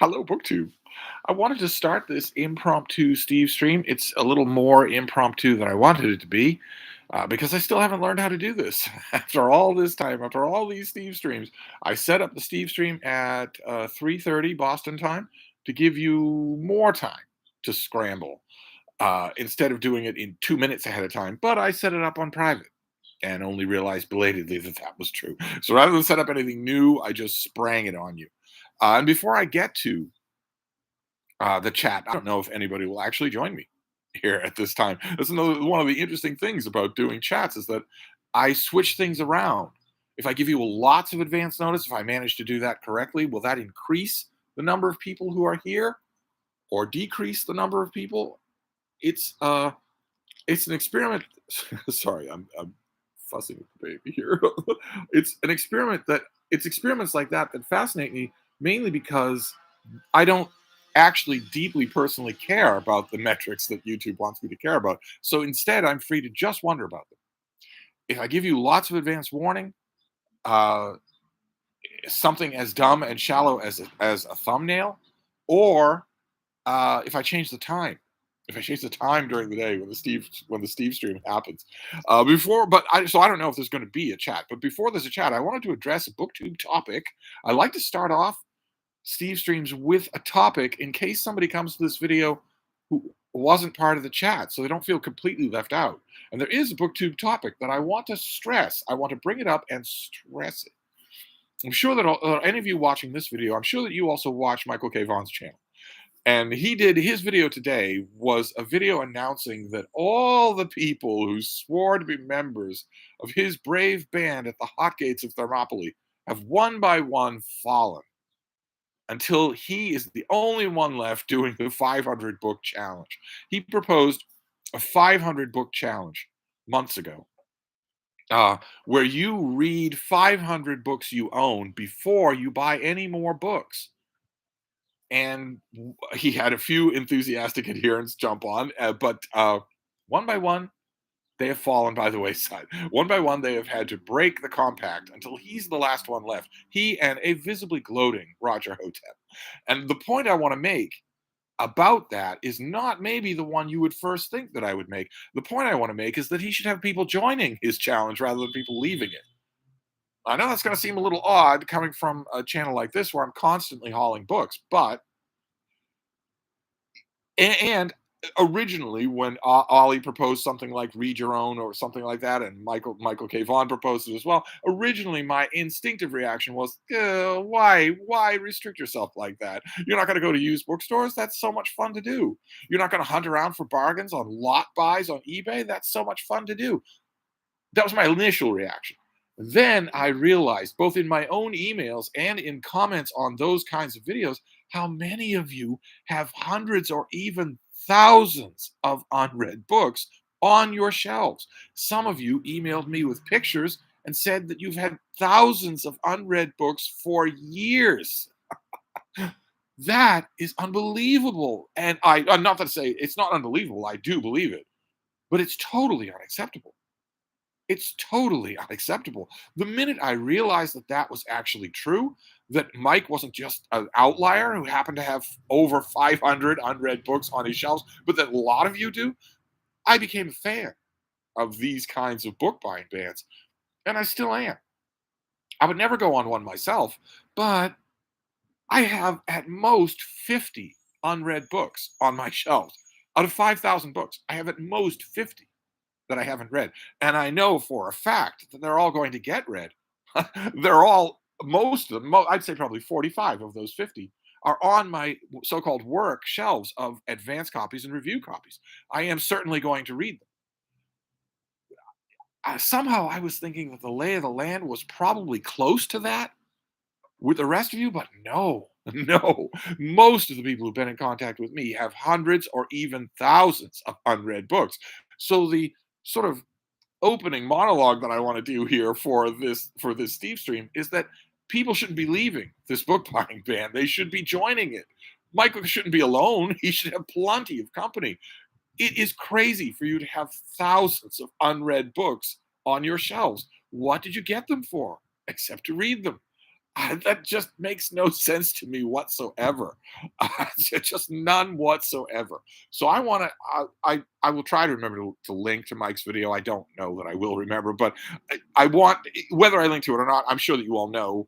Hello, BookTube. I wanted to start this impromptu Steve stream. It's a little more impromptu than I wanted it to be because I still haven't learned how to do this. After all this time, after all these Steve streams, I set up the Steve stream at 3:30 Boston time to give you more time to scramble instead of doing it in 2 minutes ahead of time. But I set it up on private and only realized belatedly that that was true. So rather than set up anything new, I just sprang it on you. And before I get to the chat. I don't know if anybody will actually join me here at this time. That's another one of the interesting things about doing chats is that I switch things around. If I give you lots of advance notice, if I manage to do that correctly, will that increase the number of people who are here or decrease the number of people? It's it's an experiment. Sorry, I'm fussing with the baby here. It's an experiment that it's experiments like that that fascinate me mainly because I don't actually deeply personally care about the metrics that YouTube wants me to care about. So instead, I'm free to just wonder about them. If I give you lots of advance warning, uh, something as dumb and shallow as a thumbnail, or if I change the time, if I change the time during the day when the Steve stream happens, so I don't know if there's going to be a chat. But before there's a chat, I wanted to address a BookTube topic. I like to start off Steve streams with a topic in case somebody comes to this video who wasn't part of the chat, so they don't feel completely left out. And there is a BookTube topic that I want to stress. I want to bring it up and stress it. I'm sure that any of you watching this video, I'm sure that you also watch Michael K. Vaughan's channel. And he did his video today was a video announcing that all the people who swore to be members of his brave band at the hot gates of Thermopylae have one by one fallen until he is the only one left doing the 500 book challenge. He proposed a 500 book challenge months ago, where you read 500 books you own before you buy any more books. And he had a few enthusiastic adherents jump on, but one by one, they have fallen by the wayside. One by one, they have had to break the compact until he's the last one left. He and a visibly gloating Roger Hotep. And the point I want to make about that is not maybe the one you would first think that I would make. The point I want to make is that he should have people joining his challenge rather than people leaving it. I know that's going to seem a little odd coming from a channel like this where I'm constantly hauling books, but and originally, when Ollie proposed something like "Read Your Own" or something like that, and Michael K. Vaughan proposed it as well, originally my instinctive reaction was, why restrict yourself like that? You're not going to go to used bookstores. That's so much fun to do. You're not going to hunt around for bargains on lot buys on eBay. That's so much fun to do. That was my initial reaction. Then I realized, both in my own emails and in comments on those kinds of videos, how many of you have hundreds or even thousands of unread books on your shelves. Some of you emailed me with pictures and said that you've had thousands of unread books for years. That is unbelievable. And I'm not to say it's not unbelievable, I do believe it, but it's totally unacceptable. It's totally unacceptable. The minute I realized that that was actually true, that Mike wasn't just an outlier who happened to have over 500 unread books on his shelves, but that a lot of you do, I became a fan of these kinds of book buying bans. And I still am. I would never go on one myself, but I have at most 50 unread books on my shelves. Out of 5,000 books, I have at most 50 that I haven't read. And I know for a fact that they're all going to get read. They're all, most of them, I'd say probably 45 of those 50 are on my so called work shelves of advanced copies and review copies. I am certainly going to read them. Somehow I was thinking that the lay of the land was probably close to that with the rest of you, but no, no. Most of the people who've been in contact with me have hundreds or even thousands of unread books. So the sort of opening monologue that I want to do here for this Steve stream is that people shouldn't be leaving this book buying ban. They should be joining it. Michael shouldn't be alone. He should have plenty of company. It is crazy for you to have thousands of unread books on your shelves. What did you get them for? Except to read them. That just makes no sense to me whatsoever. Just none whatsoever. So I want to. I will try to remember to link to Mike's video. I don't know that I will remember, but I want, whether I link to it or not. I'm sure that you all know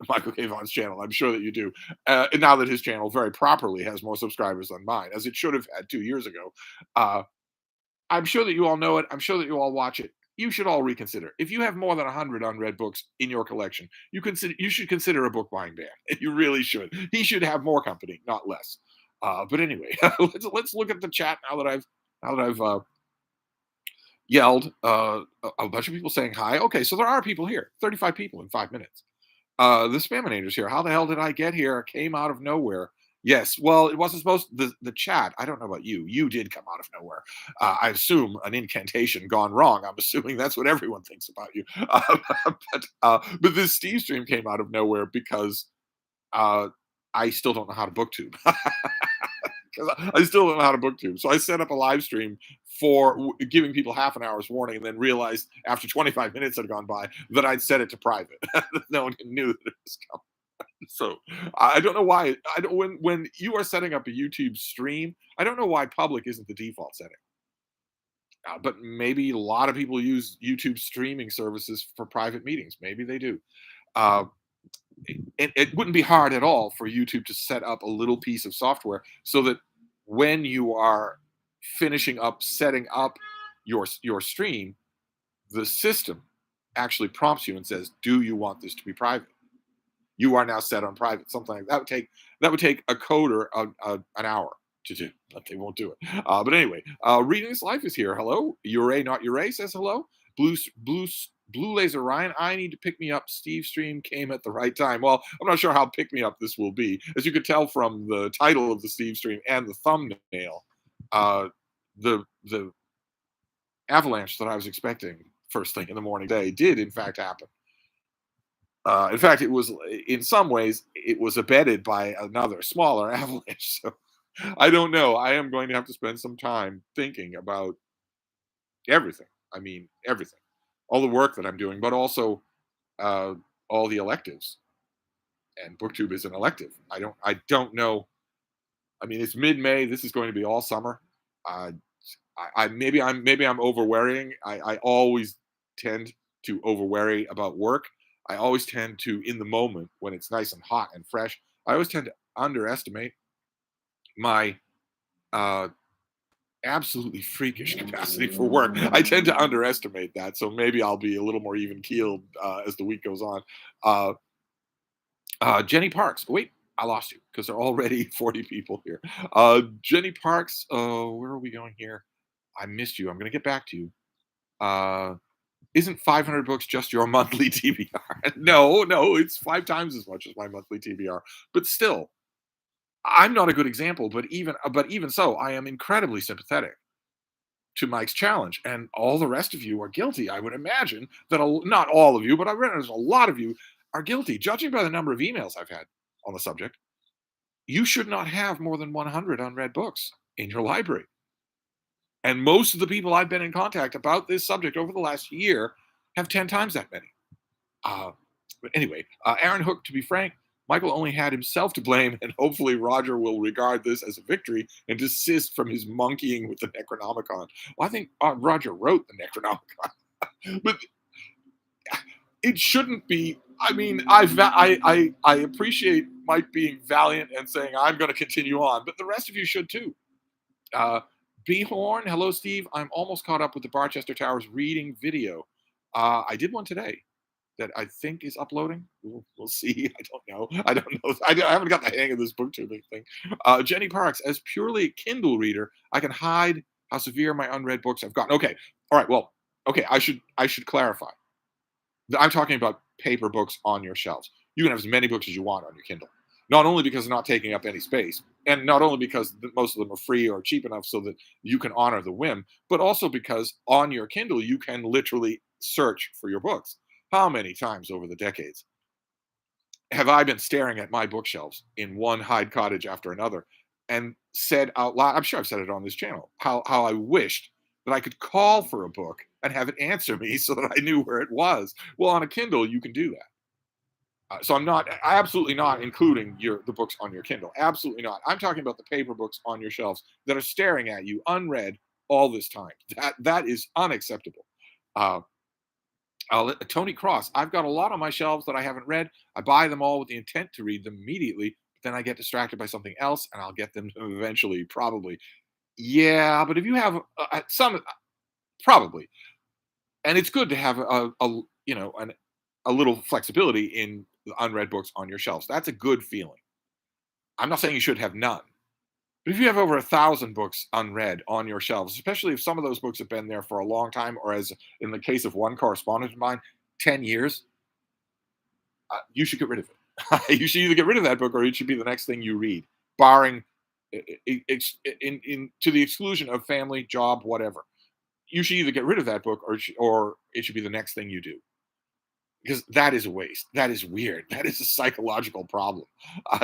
Michael K. Vaughan's channel. I'm sure that you do. And now that his channel very properly has more subscribers than mine, as it should have had 2 years ago. Uh, I'm sure that you all know it. I'm sure that you all watch it. You should all reconsider. If you have more than 100 unread books in your collection, you should consider a book buying ban. You really should. He should have more company, not less. But anyway, let's look at the chat now that I've yelled. A bunch of people saying hi. Okay, so there are people here. 35 people in 5 minutes. The Spaminator's here. How the hell did I get here? Came out of nowhere. Yes, well, it wasn't supposed the chat. I don't know about you. You did come out of nowhere. I assume an incantation gone wrong. I'm assuming that's what everyone thinks about you. But this Steve stream came out of nowhere because uh, I still don't know how to booktube. Because I still don't know how to booktube. So I set up a live stream for giving people half an hour's warning, and then realized after 25 minutes had gone by that I'd set it to private. No one knew that it was coming. So I don't know why. I don't when you are setting up a YouTube stream, I don't know why public isn't the default setting. But maybe a lot of people use YouTube streaming services for private meetings. Maybe they do. Uh, it wouldn't be hard at all for YouTube to set up a little piece of software so that when you are finishing up setting up your stream, the system actually prompts you and says, "Do you want this to be private? You are now set on private." Something like that would take a coder an hour to do, but they won't do it. But anyway, Reading This Life is here. Hello, Ure, not Ure says hello. Blue Laser Ryan, I need to pick me up. Steve stream came at the right time. Well, I'm not sure how pick me up this will be. As you could tell from the title of the Steve stream and the thumbnail, the avalanche that I was expecting first thing in the morning day did in fact happen. In fact, it was in some ways it was abetted by another smaller avalanche. So I don't know. I am going to have to spend some time thinking about everything. I mean, everything, all the work that I'm doing, but also uh, all the electives. And BookTube is an elective. I don't know. I mean, it's mid-May. This is going to be all summer. Uh, maybe I'm over worrying. I always tend to over worry about work. I always tend to, in the moment when it's nice and hot and fresh, I always tend to underestimate my uh, absolutely freakish capacity for work. I tend to underestimate that, so maybe I'll be a little more even keeled as the week goes on. Uh, Jenny Parks. Wait, I lost you because there are already 40 people here. Jenny Parks. Where are we going here? I missed you. I'm going to get back to you. Uh, isn't 500 books just your monthly TBR? No, no, it's 5 times as much as my monthly TBR. But still, I'm not a good example. But even so, I am incredibly sympathetic to Mike's challenge, and all the rest of you are guilty. I would imagine that not all of you, but I realize a lot of you are guilty. Judging by the number of emails I've had on the subject, you should not have more than 100 unread books in your library. And most of the people I've been in contact about this subject over the last year have 10 times that many. But anyway, Aaron Hook, to be frank, Michael only had himself to blame, and hopefully Roger will regard this as a victory and desist from his monkeying with the Necronomicon. Well, I think Roger wrote the Necronomicon, but it shouldn't be. I mean, I appreciate Mike being valiant and saying I'm going to continue on, but the rest of you should too. Uh, B Horn, hello Steve. I'm almost caught up with the Barchester Towers reading video. I did one today that I think is uploading. We'll see. I don't know. I haven't got the hang of this booktubing thing. Jenny Parks, as purely a Kindle reader, I can hide how severe my unread books have gotten. Okay. All right. Well, okay. I should clarify. I'm talking about paper books on your shelves. You can have as many books as you want on your Kindle. Not only because they're not taking up any space, and not only because most of them are free or cheap enough so that you can honor the whim, but also because on your Kindle you can literally search for your books. How many times over the decades have I been staring at my bookshelves in one Hyde Cottage after another and said out loud, I'm sure I've said it on this channel, how I wished that I could call for a book and have it answer me so that I knew where it was. Well, on a Kindle, you can do that. So I'm not, absolutely not including the books on your Kindle. Absolutely not. I'm talking about the paper books on your shelves that are staring at you unread all this time. That is unacceptable. Uh, Tony Cross. I've got a lot on my shelves that I haven't read. I buy them all with the intent to read them immediately, but then I get distracted by something else, and I'll get them eventually. Probably, yeah. But if you have some, probably, and it's good to have a a little flexibility in the unread books on your shelves. That's a good feeling. I'm not saying you should have none, but if you have over 1,000 books unread on your shelves, especially if some of those books have been there for a long time, or as in the case of one correspondent of mine, 10 years, you should get rid of it. You should either get rid of that book or it should be the next thing you read, barring to the exclusion of family, job, whatever. You should either get rid of that book or it should be the next thing you do, because that is a waste. That is weird. That is a psychological problem.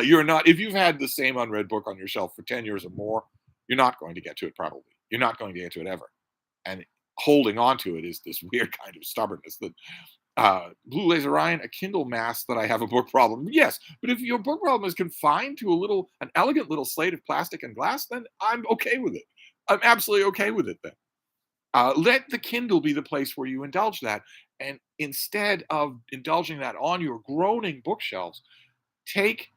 You're not, if you've had the same unread book on your shelf for 10 years or more, you're not going to get to it probably. You're not going to get to it ever. And holding on to it is this weird kind of stubbornness that Blue Laser Ryan, a Kindle mask that I have a book problem. Yes, but if your book problem is confined to an elegant little slate of plastic and glass, then I'm okay with it. I'm absolutely okay with it then. Let the Kindle be the place where you indulge that. And instead of indulging that on your groaning bookshelves, take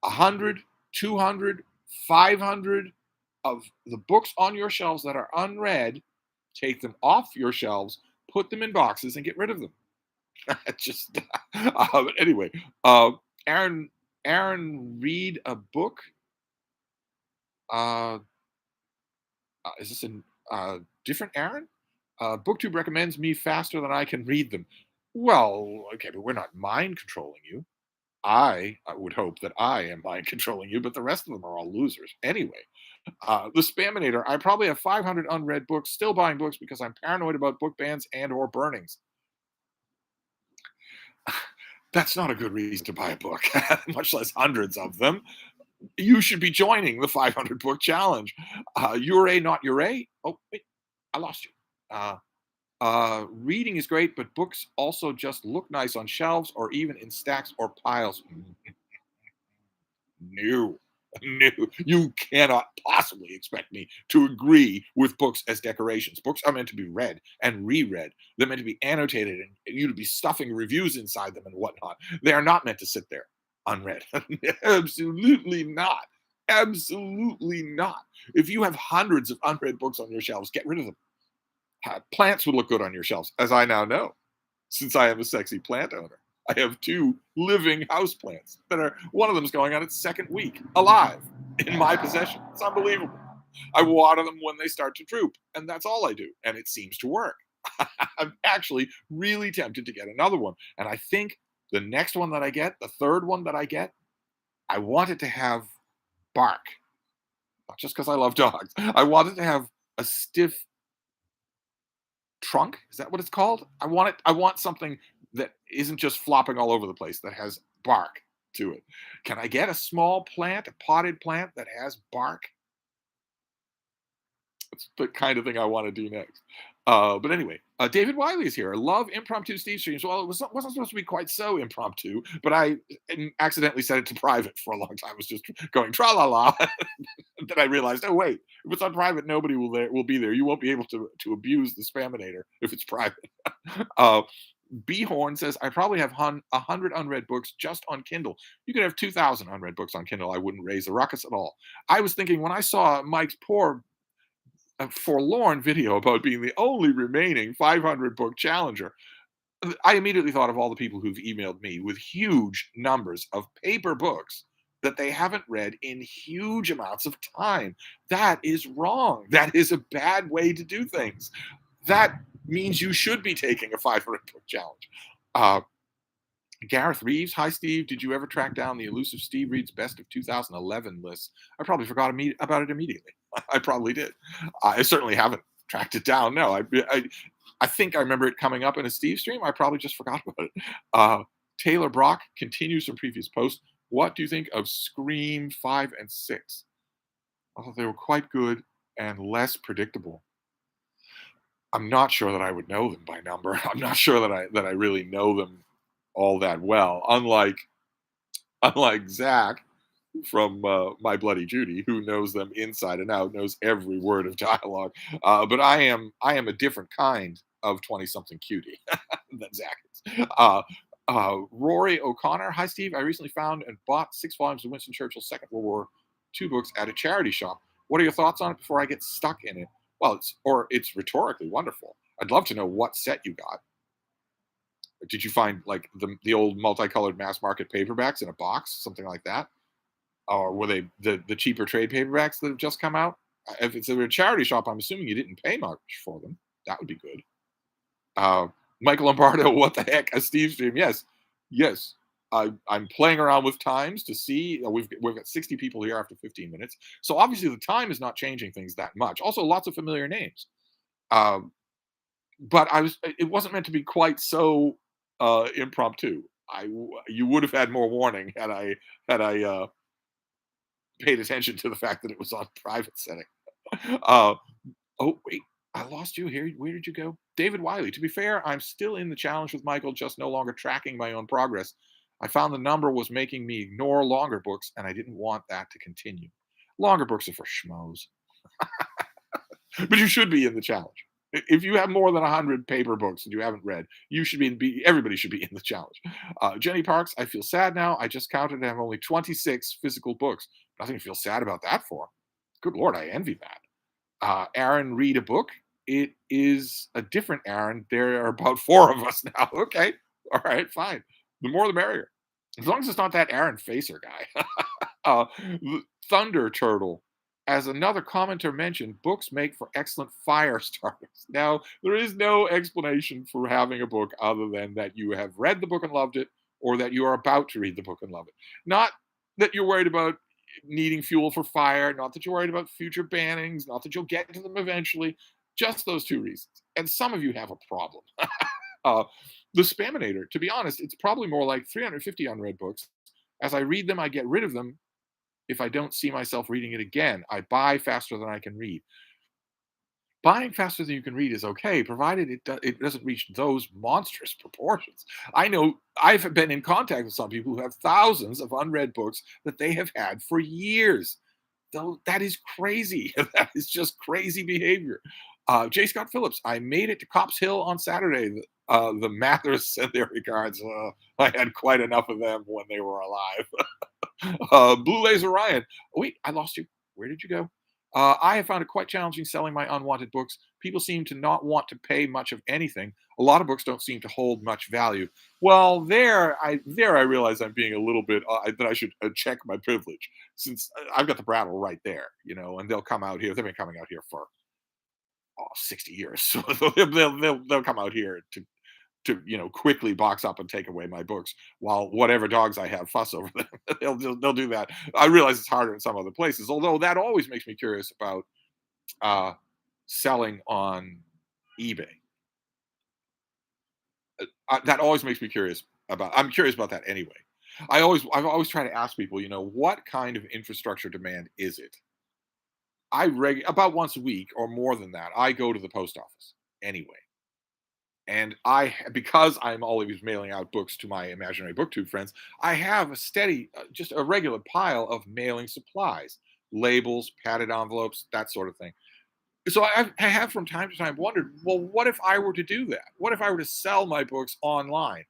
100, 200, 500 of the books on your shelves that are unread, take them off your shelves, put them in boxes, and get rid of them. Just anyway, Aaron, read a book. Uh, is this a different Aaron? BookTube recommends me faster than I can read them. Well, okay, but we're not mind controlling you. I would hope that I am mind controlling you, but the rest of them are all losers. Anyway, the Spaminator. I probably have 500 unread books, still buying books because I'm paranoid about book bans and or burnings. That's not a good reason to buy a book, much less hundreds of them. You should be joining the 500 book challenge. You're a not your a. Oh, wait, I lost you. Reading is great, but books also just look nice on shelves or even in stacks or piles. No, no, you cannot possibly expect me to agree with books as decorations. Books are meant to be read and reread. They're meant to be annotated and you to be stuffing reviews inside them and whatnot. They are not meant to sit there unread. Absolutely not. Absolutely not. If you have hundreds of unread books on your shelves, get rid of them. Plants would look good on your shelves, as I now know, since I am a sexy plant owner. I have two living house plants that are, one of them is going on its second week alive in my possession. It's unbelievable. I water them when they start to droop, and that's all I do. And it seems to work. I'm actually really tempted to get another one. And I think the next one that I get, the third one that I get, I want it to have bark. Not just because I love dogs. I want it to have a stiff trunk. Is that what it's called? I want something that isn't just flopping all over the place, that has bark to it. Can I get a small plant, a potted plant that has bark? That's the kind of thing I want to do next. But anyway, David Wiley is here. I love impromptu Steve streams. Well, wasn't supposed to be quite so impromptu, but I accidentally set it to private for a long time. I was just going tra la la. Then I realized, oh wait, if it's on private, nobody will be there. You won't be able to abuse the Spaminator if it's private. uh, B Horn says, I probably have 100 unread books just on Kindle. You could have 2,000 unread books on Kindle. I wouldn't raise a ruckus at all. I was thinking when I saw Mike's poor a forlorn video about being the only remaining 500 book challenger, I immediately thought of all the people who've emailed me with huge numbers of paper books that they haven't read in huge amounts of time. That is wrong. That is a bad way to do things. That means you should be taking a 500 book challenge. Uh, Gareth Reeves, hi Steve. Did you ever track down the elusive Steve Reads Best of 2011 list? I probably forgot about it immediately. I probably did. I certainly haven't tracked it down. No, I think I remember it coming up in a Steve stream. I probably just forgot about it. Taylor Brock continues from previous post. What do you think of Scream 5 and 6? I thought they were quite good and less predictable. I'm not sure that I would know them by number. I'm not sure that I really know them all that well. Unlike Zach from My Bloody Judy, who knows them inside and out, knows every word of dialogue. But I am a different kind of 20-something cutie than Zach is. Rory O'Connor. Hi, Steve. I recently found and bought 6 volumes of Winston Churchill's Second World War II books at a charity shop. What are your thoughts on it before I get stuck in it? Well, it's rhetorically wonderful. I'd love to know what set you got. Did you find like the old multicolored mass market paperbacks in a box, something like that? Or were they the cheaper trade paperbacks that have just come out? If it's a charity shop, I'm assuming you didn't pay much for them. That would be good. Uh, Michael Lombardo, what the heck? A Stevestream? Yes, yes. I'm playing around with times to see. We've got 60 people here after 15 minutes, so obviously the time is not changing things that much. Also, lots of familiar names. Um, but it wasn't meant to be quite so impromptu. You would have had more warning had I paid attention to the fact that it was on private setting. Uh, oh wait, I lost you here. Where did you go, David Wiley? To be fair, I'm still in the challenge with Michael, just no longer tracking my own progress. I found the number was making me ignore longer books, and I didn't want that to continue. Longer books are for schmoes, but you should be in the challenge. If you have more than 100 paper books that you haven't read, you should everybody should be in the challenge. Jenny Parks, I feel sad now. I just counted and have only 26 physical books. Nothing to feel sad about that for. Good Lord, I envy that. Aaron, read a book. It is a different Aaron. There are about 4 of us now. Okay. All right, fine. The more the merrier. As long as it's not that Aaron Facer guy. uh, Thunder Turtle. As another commenter mentioned, books make for excellent fire starters. Now, there is no explanation for having a book other than that you have read the book and loved it, or that you are about to read the book and love it. Not that you're worried about needing fuel for fire, not that you're worried about future bannings, not that you'll get to them eventually, just those 2 reasons. And some of you have a problem. uh, the Spaminator, to be honest, it's probably more like 350 unread books. As I read them, I get rid of them if I don't see myself reading it again. I buy faster than I can read. Buying faster than you can read is okay, provided it doesn't reach those monstrous proportions. I know I've been in contact with some people who have thousands of unread books that they have had for years. Though that is crazy. That is just crazy behavior. J. Scott Phillips, I made it to Cops Hill on Saturday. The Mathers sent their regards. I had quite enough of them when they were alive. Blue Laser Ryan. Oh, wait, I lost you. Where did you go? I have found it quite challenging selling my unwanted books. People seem to not want to pay much of anything. A lot of books don't seem to hold much value. Well, there I realize I'm being a little bit that I should check my privilege, since I've got the Brattle right there, and they'll come out here. They've been coming out here for 60 years, so they'll come out here to quickly box up and take away my books, while whatever dogs I have fuss over them. They'll do that. I realize it's harder in some other places, although that always makes me curious about uh, selling on eBay. That always makes me curious about. I'm curious about that anyway. I've always tried to ask people, what kind of infrastructure demand is it? About once a week or more than that, I go to the post office anyway. And because I'm always mailing out books to my imaginary booktube friends, I have a steady, just a regular pile of mailing supplies, labels, padded envelopes, that sort of thing. So I have from time to time wondered, well, what if I were to do that? What if I were to sell my books online?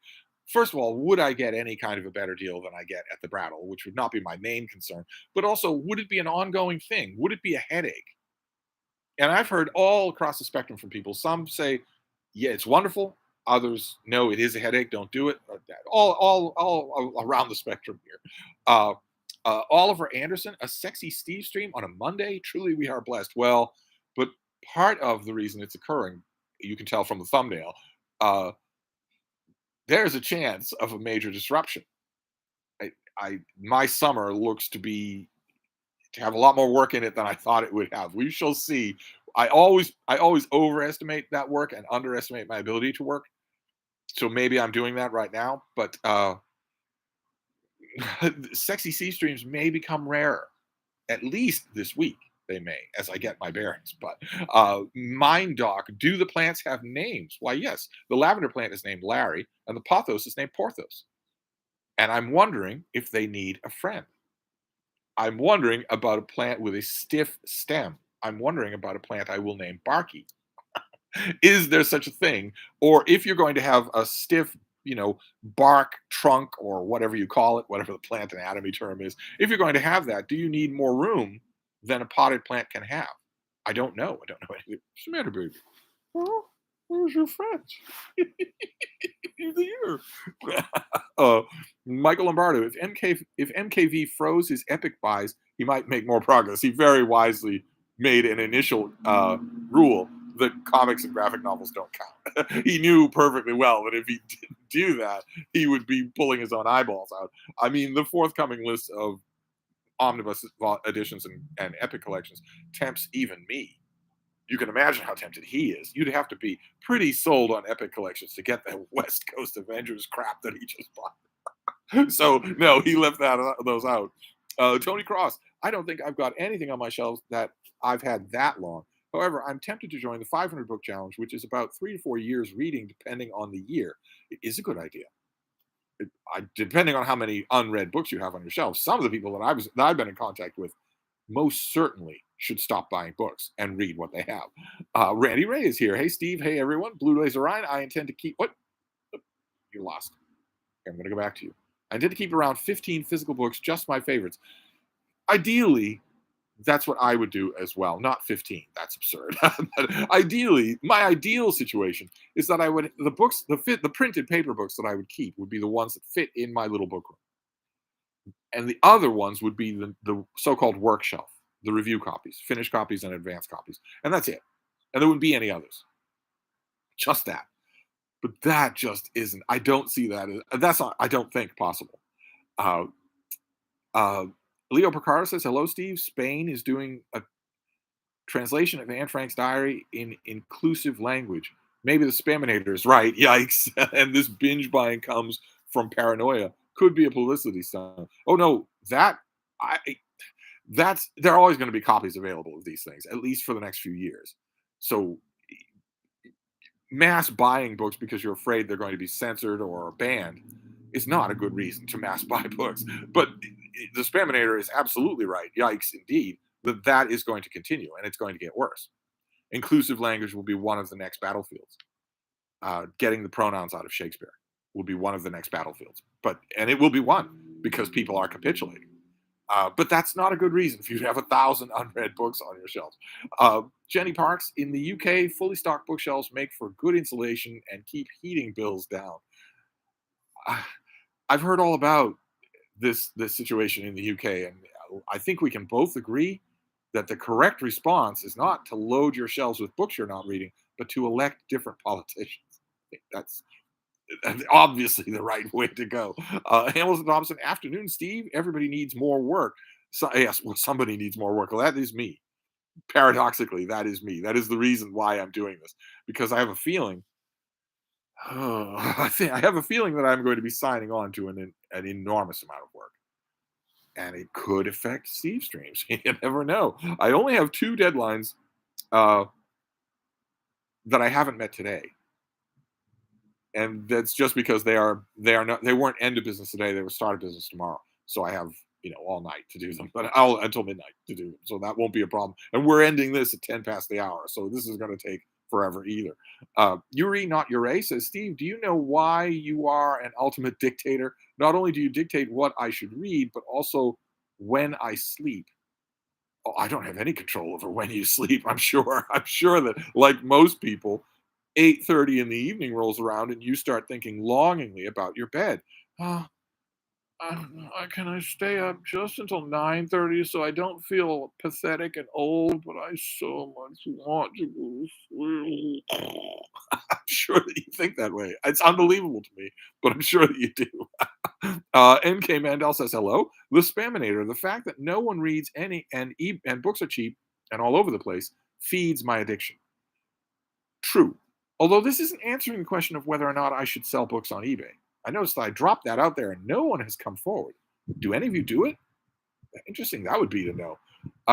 First of all, would I get any kind of a better deal than I get at the Brattle, which would not be my main concern? But also, would it be an ongoing thing? Would it be a headache? And I've heard all across the spectrum from people. Some say, yeah, it's wonderful. Others, no, it is a headache. Don't do it. All around the spectrum here. Uh, Oliver Anderson, a sexy Steve stream on a Monday. Truly, we are blessed. Well, but part of the reason it's occurring, you can tell from the thumbnail, uh, there's a chance of a major disruption. My summer looks to have a lot more work in it than I thought it would have. We shall see. I always overestimate that work and underestimate my ability to work. So maybe I'm doing that right now, but sexy C streams may become rarer, at least this week. they may, as I get my bearings. But Mind Doc, do the plants have names? Why, yes. The lavender plant is named Larry, and the pothos is named Porthos. And I'm wondering if they need a friend. I'm wondering about a plant with a stiff stem. I'm wondering about a plant I will name Barky. Is there such a thing? Or if you're going to have a stiff, bark trunk or whatever you call it, whatever the plant anatomy term is, if you're going to have that, do you need more room than a potted plant can have? I don't know. I don't know anything. What's the matter, baby? Oh, where's your friends? He's here. uh, Michael Lombardo, if MKV froze his epic buys, he might make more progress. He very wisely made an initial rule that comics and graphic novels don't count. He knew perfectly well that if he didn't do that, he would be pulling his own eyeballs out. I mean, the forthcoming list of omnibus editions and epic collections tempts even me. You can imagine how tempted he is. You'd have to be pretty sold on epic collections to get the West Coast Avengers crap that he just bought. So no, he left those out. Tony Cross, I don't think I've got anything on my shelves that I've had that long. However, I'm tempted to join the 500 book challenge, which is about 3 to 4 years reading, depending on the year. It is a good idea. Depending on how many unread books you have on your shelf. Some of the people that I've been in contact with most certainly should stop buying books and read what they have. Randy Ray is here. Hey, Steve. Hey, everyone. Blue Laser Ryan. I intend to keep what? You lost. Okay, I'm going to go back to you. I intend to keep around 15 physical books, just my favorites. Ideally, that's what I would do as well. Not 15. That's absurd. But ideally, my ideal situation is that I would the printed paper books that I would keep would be the ones that fit in my little book room. And the other ones would be the so-called work shelf, the review copies, finished copies, and advanced copies. And that's it. And there wouldn't be any others. Just that. But that just isn't. I don't see that. That's not, I don't think, possible. Uh, Leo Picard says, hello, Steve. Spain is doing a translation of Anne Frank's diary in inclusive language. Maybe the Spaminator is right. Yikes. And this binge buying comes from paranoia. Could be a publicity stunt. Oh no, there are always going to be copies available of these things, at least for the next few years. So mass buying books because you're afraid they're going to be censored or banned is not a good reason to mass buy books. But the Spaminator is absolutely right. Yikes, indeed. That is going to continue, and it's going to get worse. Inclusive language will be one of the next battlefields. Getting the pronouns out of Shakespeare will be one of the next battlefields. And it will be won because people are capitulating. But that's not a good reason for you to have 1,000 unread books on your shelves. Jenny Parks, in the UK, fully stocked bookshelves make for good insulation and keep heating bills down. I've heard all about this situation in the UK, and I think we can both agree that the correct response is not to load your shelves with books you're not reading, but to elect different politicians. I think that's obviously the right way to go. Hamilton Thompson, afternoon, Steve. Everybody needs more work. So, yes, well, somebody needs more work. Well, that is me. Paradoxically, that is me. That is the reason why I'm doing this, because I have a feeling. I have a feeling that I'm going to be signing on to an enormous amount of work, and it could affect Stevestreams. You never know. I only have 2 deadlines that I haven't met today. And that's just because they weren't end of business today. They were start of business tomorrow. So I have, all night to do them, but until midnight to do them. So that won't be a problem. And we're ending this at 10 past the hour. So this is going to take forever either. Yuri, not Ure, says, Steve, do you know why you are an ultimate dictator? Not only do you dictate what I should read, but also when I sleep. Oh, I don't have any control over when you sleep. I'm sure that, like most people, 8:30 in the evening rolls around and you start thinking longingly about your bed. Can I stay up just until 9:30 so I don't feel pathetic and old, but I so much want to go to sleep. I'm sure that you think that way. It's unbelievable to me, but I'm sure that you do. NK Mandel says, hello. The Spaminator, the fact that no one reads any and books are cheap and all over the place feeds my addiction. True. Although this isn't answering the question of whether or not I should sell books on eBay. I noticed that I dropped that out there and no one has come forward. Do any of you do it? Interesting, that would be to know.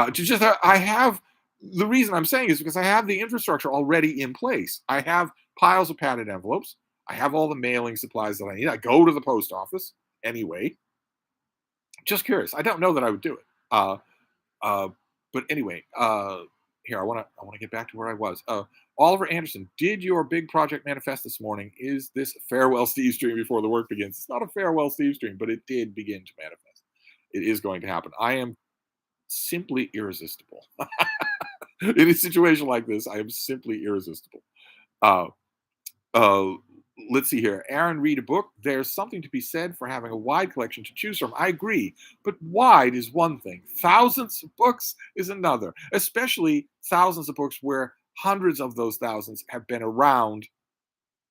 To just I have the reason I'm saying is because I have the infrastructure already in place. I have piles of padded envelopes. I have all the mailing supplies that I need. I go to the post office anyway. Just curious. I don't know that I would do it. Uh, but anyway, here I want to get back to where I was. Oliver Anderson, did your big project manifest this morning? Is this a farewell Steve stream before the work begins? It's not a farewell Steve stream, but it did begin to manifest. It is going to happen. I am simply irresistible. In a situation like this, I am simply irresistible. Uh, uh, let's see here. Aaron, read a book. There's something to be said for having a wide collection to choose from. I agree, but wide is one thing. Thousands of books is another, especially thousands of books where hundreds of those thousands have been around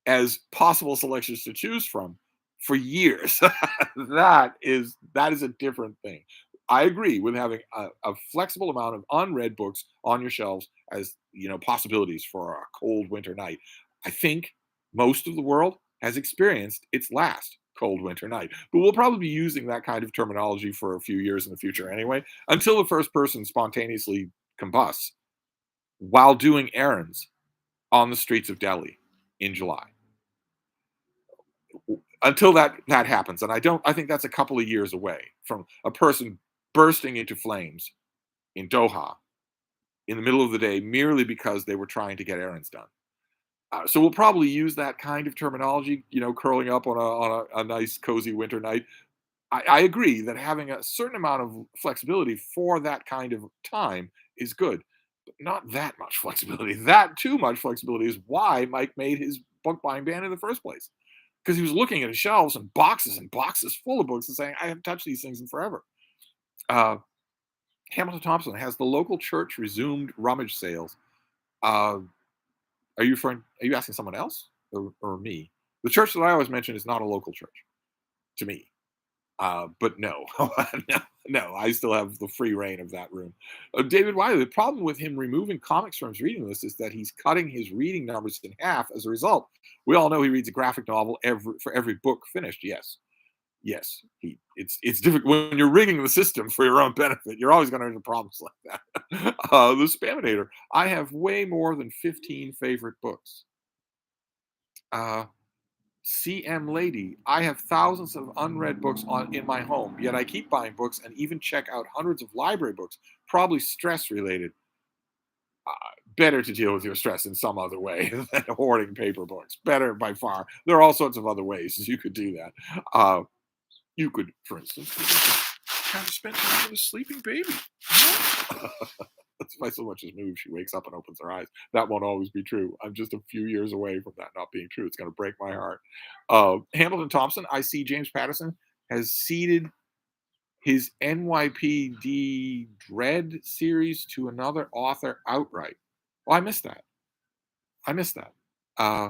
as possible selections to choose from for years. That is a different thing. I agree with having a flexible amount of unread books on your shelves as possibilities for a cold winter night. I think most of the world has experienced its last cold winter night, but we'll probably be using that kind of terminology for a few years in the future anyway, until the first person spontaneously combusts while doing errands on the streets of Delhi in July. Until that happens, and I think that's a couple of years away from a person bursting into flames in Doha in the middle of the day merely because they were trying to get errands done. So we'll probably use that kind of terminology, curling up on a nice cozy winter night. I agree that having a certain amount of flexibility for that kind of time is good, but not that much flexibility. That too much flexibility is why Mike made his book buying ban in the first place, because he was looking at his shelves and boxes full of books and saying, I haven't touched these things in forever. Uh, Hamilton Thompson, has the local church resumed rummage sales? Uh, are you asking someone else or me? The church that I always mention is not a local church to me. But no, no, no, I still have the free reign of that room. David Wiley, the problem with him removing comics from his reading list is that he's cutting his reading numbers in half as a result. We all know he reads a graphic novel for every book finished. Yes, yes, it's difficult when you're rigging the system for your own benefit. You're always going to run into problems like that. The Spaminator, I have way more than 15 favorite books. Uh, CM Lady, I have thousands of unread books in my home, yet I keep buying books and even check out hundreds of library books, probably stress related. Uh, Better to deal with your stress in some other way than hoarding paper books. Better by far. There are all sorts of other ways you could do that. You could, for instance, kind of spend time with a sleeping baby. If I so much as move, she wakes up and opens her eyes. That won't always be true. I'm just a few years away from that not being true. It's going to break my heart. Hamilton Thompson, I see James Patterson has ceded his NYPD Dread series to another author outright. Oh, I missed that. I missed that. Uh,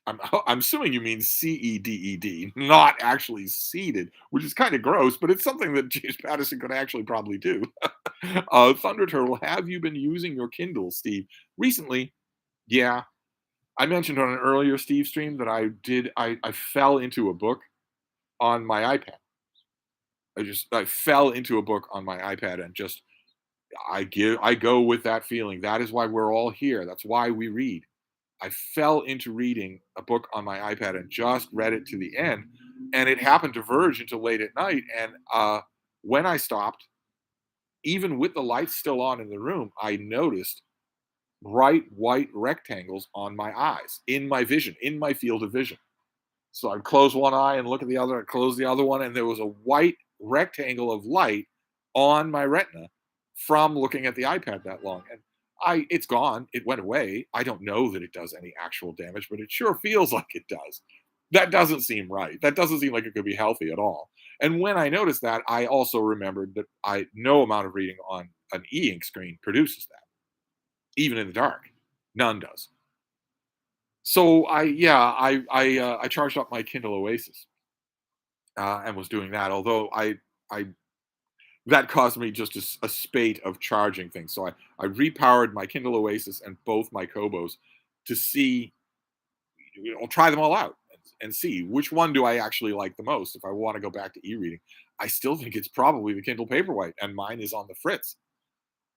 I'm assuming you mean CEDED, not actually seeded, which is kind of gross, but it's something that James Patterson could actually probably do. Thunder Turtle, have you been using your Kindle, Steve? Recently, yeah. I mentioned on an earlier Steve stream that I fell into a book on my iPad. I fell into a book on my iPad and just I go with that feeling. That is why we're all here. That's why we read. I fell into reading a book on my iPad and just read it to the end. And it happened to verge into late at night. And when I stopped, even with the lights still on in the room, I noticed bright white rectangles on my eyes, in my vision, in my field of vision. So I'd close one eye and look at the other, I'd close the other one, and there was a white rectangle of light on my retina from looking at the iPad that long. And it's gone. It went away. I don't know that it does any actual damage, but it sure feels like it does. That doesn't seem right. That doesn't seem like it could be healthy at all. And when I noticed that, I also remembered that no amount of reading on an e-ink screen produces that, even in the dark. None does. So I charged up my Kindle Oasis and was doing that. Although I that caused me just a spate of charging things. So I repowered my Kindle Oasis and both my Kobos to see, I'll try them all out and see which one do I actually like the most. If I want to go back to e-reading, I still think it's probably the Kindle Paperwhite, and mine is on the fritz.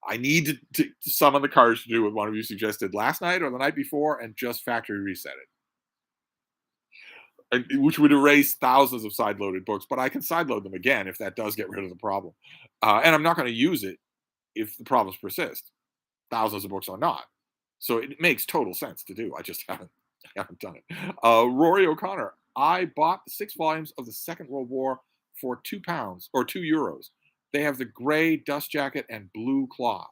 I need to summon the courage to do what one of you suggested last night or the night before and just factory reset it. Which would erase thousands of side-loaded books, but I can side-load them again if that does get rid of the problem. And I'm not going to use it if the problems persist. Thousands of books are not. So it makes total sense to do. I just haven't done it. Rory O'Connor, I bought the 6 volumes of the Second World War for £2 or €2. They have the gray dust jacket and blue cloth.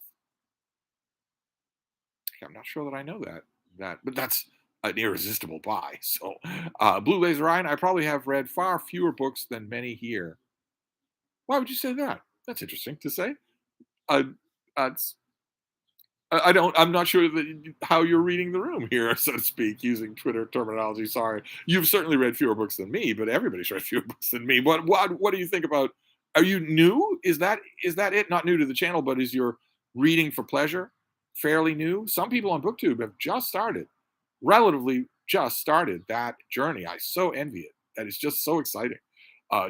I'm not sure that I know but that's an irresistible buy. So, Blue Laser Ryan, I probably have read far fewer books than many here. Why would you say that? That's interesting to say. Uh, it's I'm not sure how you're reading the room here, so to speak, using Twitter terminology. Sorry, you've certainly read fewer books than me, but everybody's read fewer books than me. What do you think about? Are you new? Is that it? Not new to the channel, but is your reading for pleasure fairly new? Some people on BookTube have just started, relatively just started that journey. I so envy it. That is just so exciting.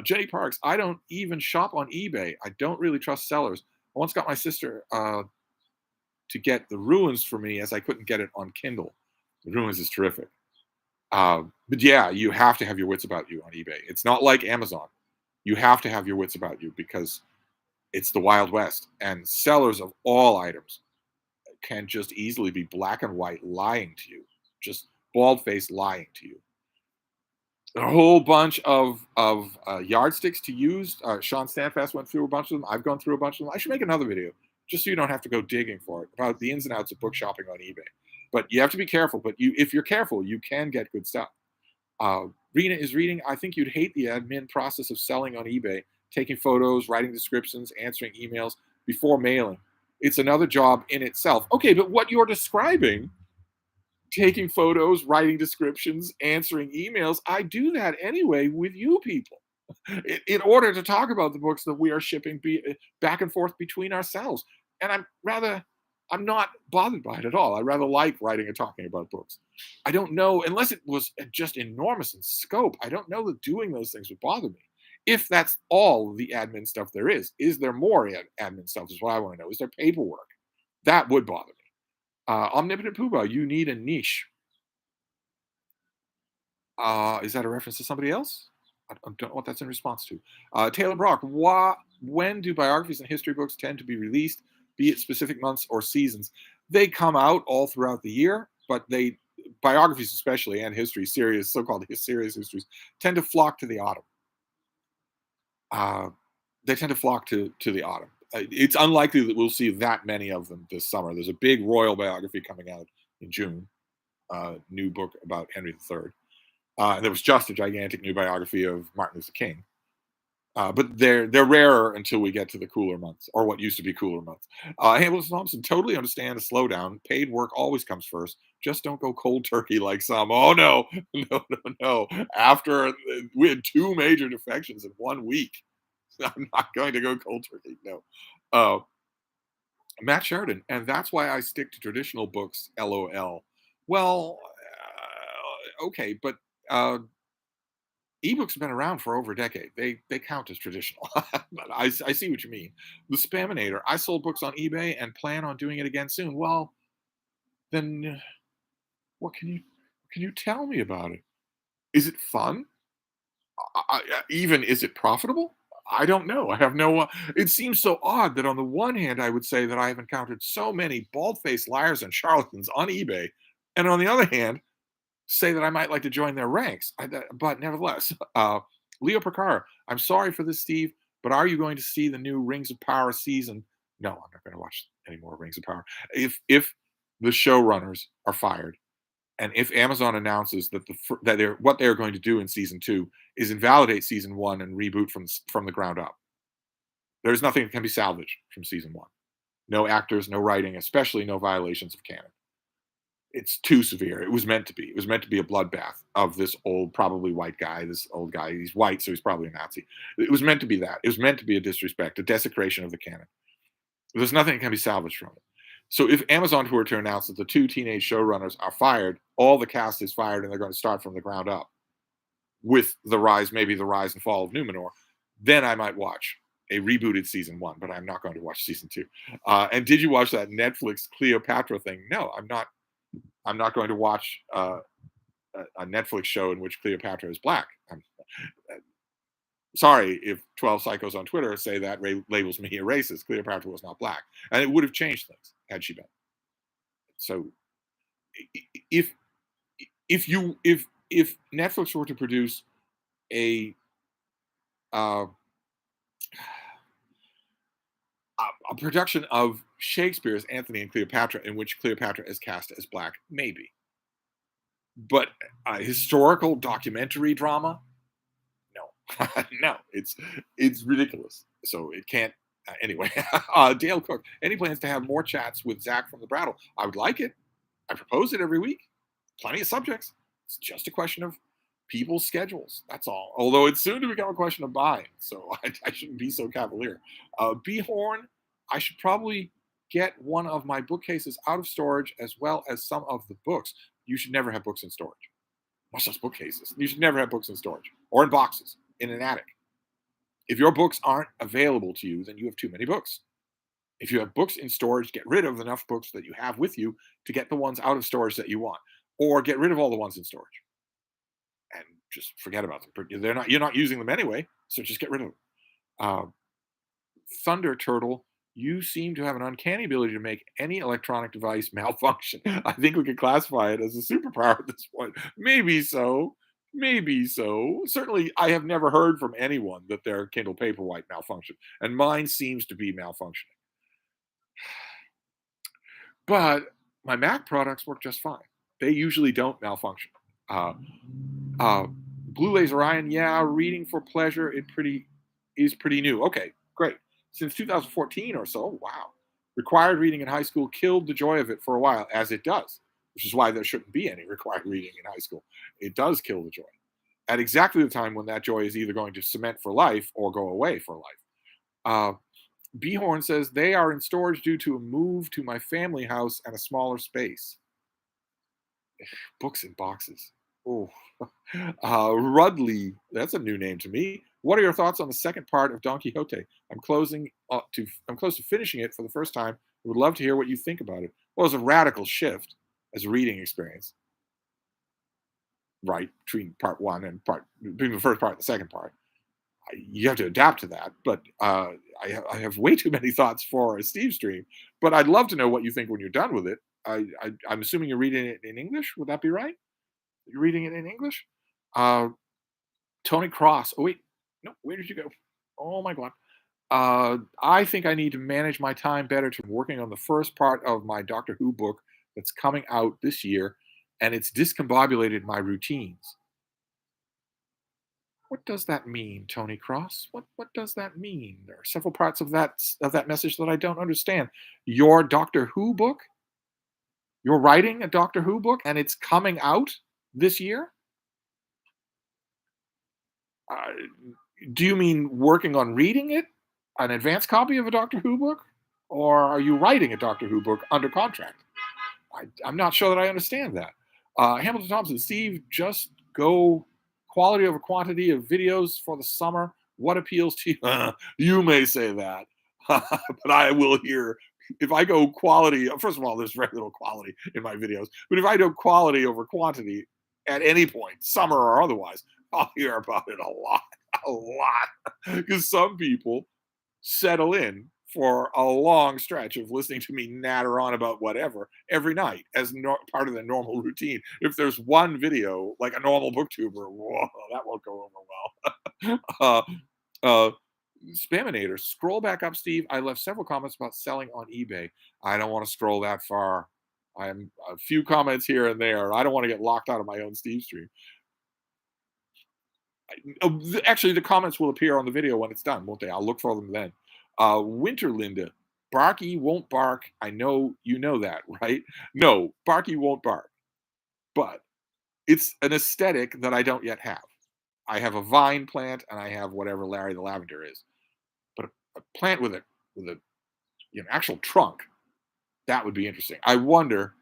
Jenny Parks, I don't even shop on eBay. I don't really trust sellers. I once got my sister to get The Ruins for me as I couldn't get it on Kindle. The Ruins is terrific. But yeah, you have to have your wits about you on eBay. It's not like Amazon. You have to have your wits about you because it's the Wild West, and sellers of all items can just easily be black and white lying to you, just bald-faced lying to you. A whole bunch of yardsticks to use. Sean Standfast went through a bunch of them. I've gone through a bunch of them. I should make another video just so you don't have to go digging for it about the ins and outs of book shopping on eBay. But you have to be careful. But if you're careful, you can get good stuff. Rena is reading. I think you'd hate the admin process of selling on eBay, taking photos, writing descriptions, answering emails before mailing. It's another job in itself. Okay, but what you're describing, taking photos, writing descriptions, answering emails, I do that anyway with you people in order to talk about the books that we are shipping back and forth between ourselves. And I'm not bothered by it at all. I rather like writing and talking about books. I don't know, unless it was just enormous in scope, I don't know that doing those things would bother me. If that's all the admin stuff there is there more admin stuff is what I want to know. Is there paperwork? That would bother me. Omnipotent Poobah, you need a niche. Is that a reference to somebody else? I don't know what that's in response to. Taylor Brock, when do biographies and history books tend to be released, be it specific months or seasons? They come out all throughout the year, but biographies especially and history, so-called serious histories, tend to flock to the autumn. They tend to flock to the autumn. It's unlikely that we'll see that many of them this summer. There's a big royal biography coming out in June, new book about Henry III. There was just a gigantic new biography of Martin Luther King. But they're rarer until we get to the cooler months, or what used to be cooler months. Hamilton Thompson, totally understand a slowdown. Paid work always comes first. Just don't go cold turkey like some. Oh no, no. After we had 2 major defections in 1 week, I'm not going to go cold turkey. No. Matt Sheridan, and that's why I stick to traditional books. LOL. Well, okay, but ebooks have been around for over a decade. They count as traditional. But I see what you mean. The Spaminator. I sold books on eBay and plan on doing it again soon. Well, then what can you tell me about it? Is it fun? Even is it profitable? I don't know. I have no. It seems so odd that on the one hand, I would say that I have encountered so many bald-faced liars and charlatans on eBay, and on the other hand, say that I might like to join their ranks. But nevertheless, Leo Picard, I'm sorry for this, Steve, but are you going to see the new Rings of Power season? No, I'm not going to watch any more Rings of Power. If the showrunners are fired, and if Amazon announces that what they're going to do in season 2 is invalidate season 1 and reboot from the ground up, there's nothing that can be salvaged from season 1. No actors, no writing, especially no violations of canon. It's too severe. It was meant to be. It was meant to be a bloodbath of this old, probably white guy. This old guy, he's white, so he's probably a Nazi. It was meant to be that. It was meant to be a disrespect, a desecration of the canon. There's nothing that can be salvaged from it. So if Amazon were to announce that the 2 teenage showrunners are fired, all the cast is fired, and they're going to start from the ground up, maybe the rise and fall of Numenor, then I might watch. a rebooted season one, but I'm not going to watch season two. And did you watch that Netflix Cleopatra thing? No, I'm not. I'm not going to watch a Netflix show in which Cleopatra is black. I'm sorry if 12 psychos on Twitter say that labels me a racist. Cleopatra was not black, and it would have changed things had she been. So if if Netflix were to produce a uh, a production of Shakespeare's Antony and Cleopatra in which Cleopatra is cast as black, maybe, but a historical documentary drama, no, no, it's ridiculous. So it can't. Anyway, Dale Cook. Any plans to have more chats with Zach from the Brattle? I would like it. I propose it every week. Plenty of subjects. It's just a question of people's schedules. That's all. Although it's soon to become a question of mine, so I shouldn't be so cavalier. B Horn. I should probably get one of my bookcases out of storage as well as some of the books. You should never have books in storage. Much less bookcases. You should never have books in storage or in boxes in an attic. If your books aren't available to you, then you have too many books. If you have books in storage, get rid of enough books that you have with you to get the ones out of storage that you want, or get rid of all the ones in storage and just forget about them. You're not using them anyway, so just get rid of them. Uh, Thunder Turtle, you seem to have an uncanny ability to make any electronic device malfunction. I think we could classify it as a superpower at this point. Maybe so. Maybe so. Certainly, I have never heard from anyone that their Kindle Paperwhite malfunctioned, and mine seems to be malfunctioning. But my Mac products work just fine. They usually don't malfunction. Uh, Blue Laser Ryan, yeah, reading for pleasure, is pretty new. Okay, great. Since 2014 or so, wow. Required reading in high school killed the joy of it for a while, as it does, which is why there shouldn't be any required reading in high school. It does kill the joy at exactly the time when that joy is either going to cement for life or go away for life. Uh, Behorn says they are in storage due to a move to my family house and a smaller space. Books in boxes. Oh, Rudley. That's a new name to me. What are your thoughts on the second part of Don Quixote? I'm close to finishing it for the first time. I would love to hear what you think about it. Well, it's a radical shift as a reading experience, right? Between part one and between the first part and the second part. You have to adapt to that. But I have way too many thoughts for a Stevestream. But I'd love to know what you think when you're done with it. I'm assuming you're reading it in English. Would that be right? You're reading it in English? Uh, Tony Cross. Oh, wait. No, where did you go? Oh, my God. I think I need to manage my time better to working on the first part of my Doctor Who book that's coming out this year, and it's discombobulated my routines. What does that mean, Tony Cross? What does that mean? There are several parts of that message that I don't understand. Your Doctor Who book? You're writing a Doctor Who book and it's coming out this year? Uh, do you mean working on reading it? An advanced copy of a Doctor Who book? Or are you writing a Doctor Who book under contract? I'm not sure that I understand that. Hamilton Thompson, Steve, just go quality over quantity of videos for the summer. What appeals to you? You may say that, but I will hear. If I go quality, first of all, there's very little quality in my videos. But if I do quality over quantity at any point, summer or otherwise, I'll hear about it a lot. Because some people settle in for a long stretch of listening to me natter on about whatever every night as part of the normal routine. If there's one video, like a normal booktuber, whoa, that won't go over well. uh, Spaminator, scroll back up, Steve. I left several comments about selling on eBay. I don't want to scroll that far. I'm a few comments here and there. I don't want to get locked out of my own Stevestream. Actually, the comments will appear on the video when it's done, won't they? I'll look for them then. Winter Linda, Barky won't bark. I know you know that, right? No, Barky won't bark. But it's an aesthetic that I don't yet have. I have a vine plant and I have whatever Larry the Lavender is. But a plant with a actual trunk, that would be interesting. I wonder.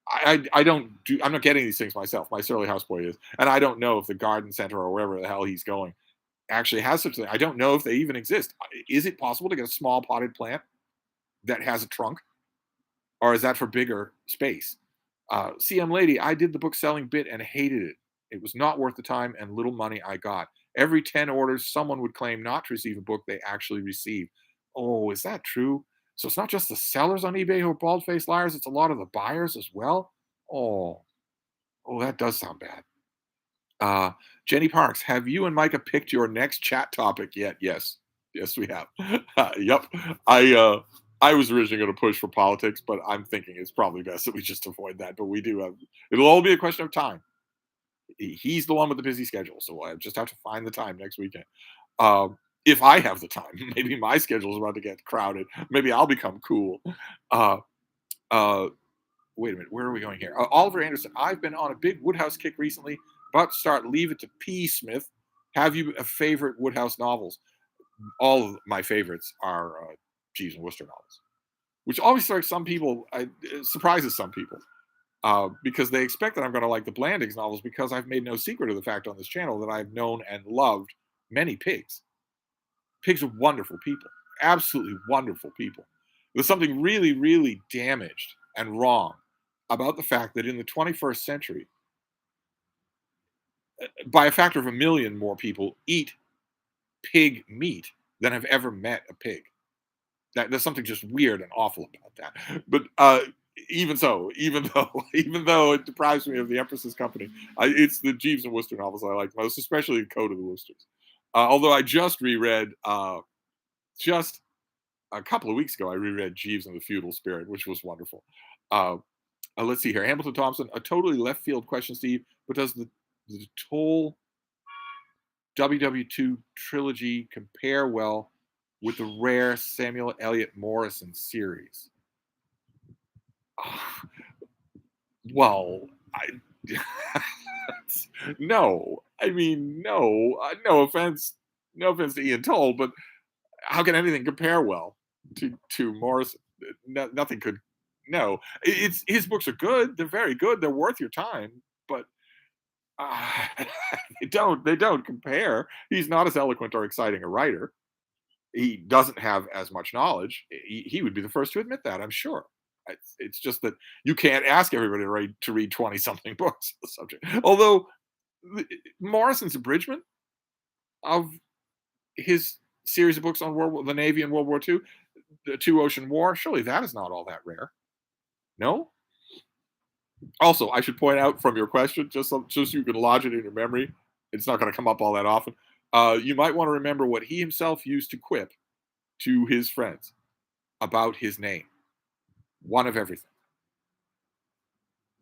I don't do. I'm not getting these things myself. My surly houseboy is, and I don't know if the garden center or wherever the hell he's going actually has such a thing. I don't know if they even exist. Is it possible to get a small potted plant that has a trunk, or is that for bigger space? CM Lady, I did the book selling bit and hated it. It was not worth the time and little money I got. Every 10 orders, someone would claim not to receive a book they actually received. Oh, is that true? So it's not just the sellers on eBay who are bald faced liars, it's a lot of the buyers as well. Oh, oh, that does sound bad. Uh, Jenny Parks, have you and Micah picked your next chat topic yet? Yes. Yes, we have. Yep. I was originally going to push for politics, but I'm thinking it's probably best that we just avoid that. But we do have it'll all be a question of time. He's the one with the busy schedule, so I just have to find the time next weekend. If I have the time, maybe my schedule is about to get crowded. Maybe I'll become cool. Uh, uh, Wait a minute, where are we going here? Oliver Anderson, I've been on a big Woodhouse kick recently. About to start Leave It to P. Smith. Have you a favorite Woodhouse novels? All of my favorites are Jeeves and Wooster novels, which always strikes some people, surprises some people, because they expect that I'm going to like the Blandings novels because I've made no secret of the fact on this channel that I've known and loved many pigs. Pigs are wonderful people, absolutely wonderful people. There's something really, really damaged and wrong about the fact that in the 21st century, by a factor of a million more people eat pig meat than have ever met a pig. There's something just weird and awful about that. But even so, even though it deprives me of the Empress's company, it's the Jeeves and Wooster novels I like most, especially Code of the Woosters. Although I just reread, just a couple of weeks ago, I reread Jeeves and the Feudal Spirit, which was wonderful. Let's see here. Hamilton Thompson, a totally left field question, Steve, but does the Toll WW2 trilogy compare well with the rare Samuel Eliot Morrison series? Well, I no. I mean, no. No offense. No offense to Ian Toll, but how can anything compare well to Morrison? No, nothing could. No, it's his books are good. They're very good. They're worth your time, but uh, they don't compare. He's not as eloquent or exciting a writer. He doesn't have as much knowledge. He would be the first to admit that, I'm sure. It's just that you can't ask everybody to read 20 something books on the subject. Although Morrison's abridgment of his series of books on the Navy and World War II, the Two Ocean War, surely that is not all that rare. No? Also, I should point out from your question, just so you can lodge it in your memory, it's not going to come up all that often. You might want to remember what he himself used to quip to his friends about his name. One of everything.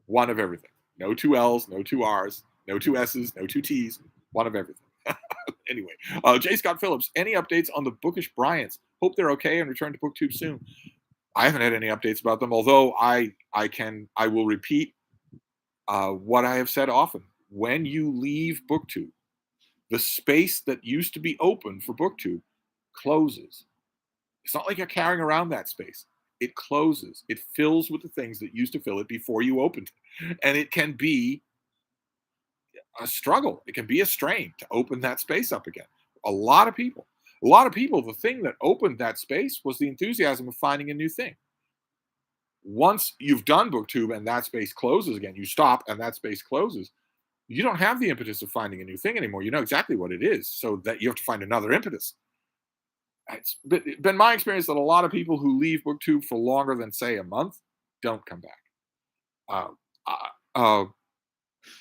One of everything. No two L's, no two R's, no two S's, no two T's. One of everything. Anyway, J. Scott Phillips, any updates on the Bookish Bryants? Hope they're okay and return to BookTube soon. I haven't had any updates about them, although I will repeat what I have said often. When you leave BookTube, the space that used to be open for BookTube closes. It's not like you're carrying around that space. It closes. It fills with the things that used to fill it before you opened it. And it can be a struggle. It can be a strain to open that space up again. A lot of people, the thing that opened that space was the enthusiasm of finding a new thing. Once you've done BookTube and that space closes again, you stop and that space closes, you don't have the impetus of finding a new thing anymore. You know exactly what it is, so that you have to find another impetus. It's been my experience that a lot of people who leave BookTube for longer than, say, a month don't come back. Uh, uh, uh,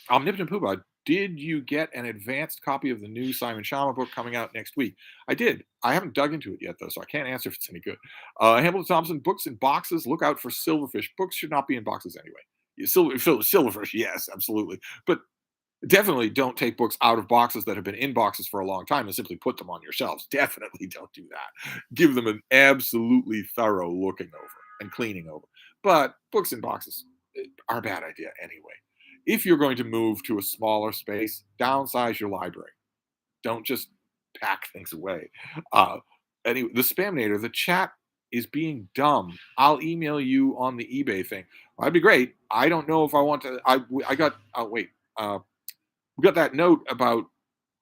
Omnipotent Poobah, did you get an advanced copy of the new Simon Schama book coming out next week? I did. I haven't dug into it yet, though, so I can't answer if it's any good. Hamilton Thompson, books in boxes. Look out for silverfish. Books should not be in boxes anyway. Silverfish, yes, absolutely. But definitely don't take books out of boxes that have been in boxes for a long time and simply put them on your shelves. Definitely don't do that. Give them an absolutely thorough looking over and cleaning over. But books in boxes are a bad idea anyway. If you're going to move to a smaller space, downsize your library. Don't just pack things away. Anyway, the Spamnator, the chat is being dumb. I'll email you on the eBay thing. Well, that'd be great. I don't know if I want to. I got. Oh wait. We got that note about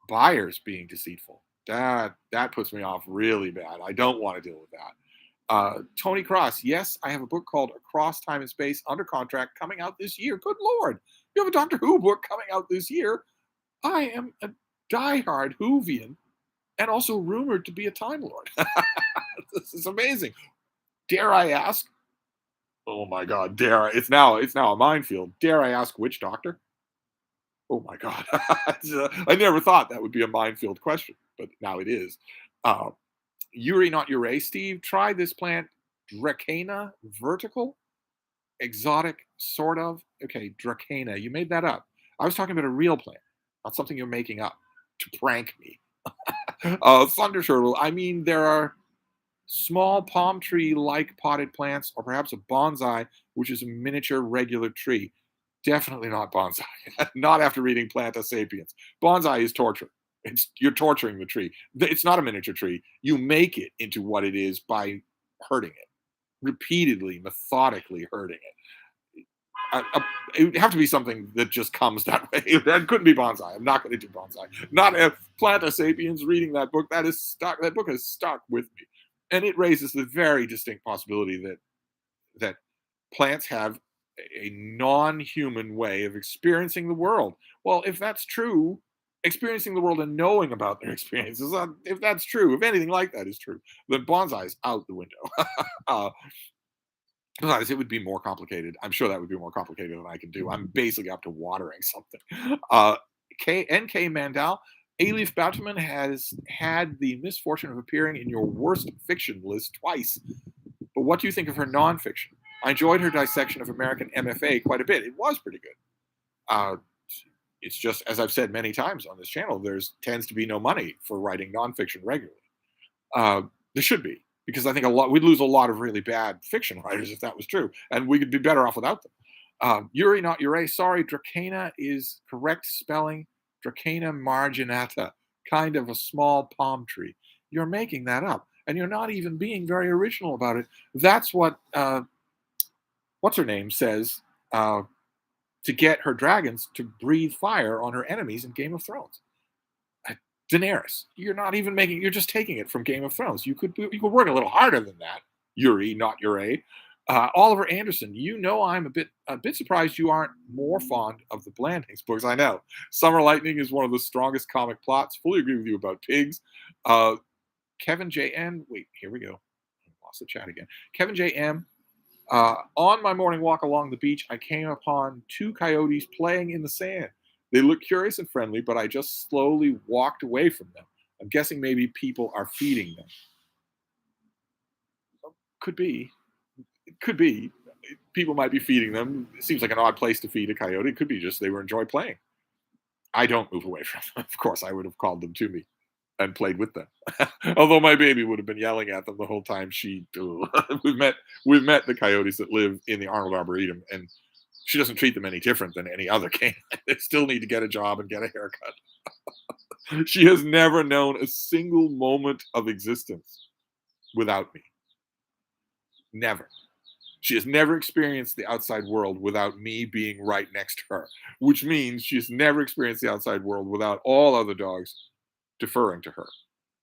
buyers being deceitful. That puts me off really bad. I don't want to deal with that. Tony Cross, yes, I have a book called Across Time and Space under contract coming out this year. Good Lord. You have a Doctor Who book coming out this year. I am a diehard Whovian and also rumored to be a Time Lord. This is amazing. Dare I ask? Oh my God! It's now a minefield. Dare I ask which Doctor? Oh my God! I never thought that would be a minefield question, but now it is. Uh, Yuri, not Ure. Steve, try this plant, Dracana vertical, exotic, sort of. Okay, Dracana. You made that up. I was talking about a real plant, not something you're making up to prank me. Thunder turtle. I mean, there are small palm tree like potted plants, or perhaps a bonsai, which is a miniature regular tree. Definitely not bonsai. Not after reading Planta Sapiens. Bonsai is torture. You're torturing the tree. It's not a miniature tree. You make it into what it is by hurting it, repeatedly, methodically hurting it. It would have to be something that just comes that way. That couldn't be bonsai. I'm not going to do bonsai. Not if Planta Sapiens. Reading that book, that is stuck. That book has stuck with me, and it raises the very distinct possibility that plants have a non-human way of experiencing the world. Well, if that's true, experiencing the world and knowing about their experiences, if that's true, if anything like that is true, then bonsai is out the window. uh, Besides, it would be more complicated. I'm sure that would be more complicated than I can do. I'm basically up to watering something. Uh, N.K. Mandel, Alif Batuman has had the misfortune of appearing in your worst fiction list twice. But what do you think of her nonfiction? I enjoyed her dissection of American MFA quite a bit. It was pretty good. Uh, it's just, as I've said many times on this channel, there's tends to be no money for writing nonfiction regularly. There should be, because I think we'd lose a lot of really bad fiction writers if that was true, and we could be better off without them. Yuri, not Ure. Sorry, Dracana is correct spelling. Dracana marginata, kind of a small palm tree. You're making that up, and you're not even being very original about it. That's what what's her name says to get her dragons to breathe fire on her enemies in Game of Thrones. Daenerys, you're not even making. You're just taking it from Game of Thrones. You could work a little harder than that. Yuri, not Ure. Oliver Anderson, I'm a bit surprised you aren't more fond of the Blandings books. I know Summer Lightning is one of the strongest comic plots. Fully agree with you about pigs. Kevin J.M. Wait, here we go. I lost the chat again. Kevin J.M. On my morning walk along the beach, I came upon two coyotes playing in the sand. They looked curious and friendly, but I just slowly walked away from them. I'm guessing maybe people are feeding them. Could be. It could be. People might be feeding them. It seems like an odd place to feed a coyote. It could be just they were enjoying playing. I don't move away from them. Of course, I would have called them to me and played with them. Although my baby would have been yelling at them the whole time. We've met the coyotes that live in the Arnold Arboretum, and she doesn't treat them any different than any other canine. They still need to get a job and get a haircut. She has never known a single moment of existence without me. Never. She has never experienced the outside world without me being right next to her, which means she's never experienced the outside world without all other dogs deferring to her.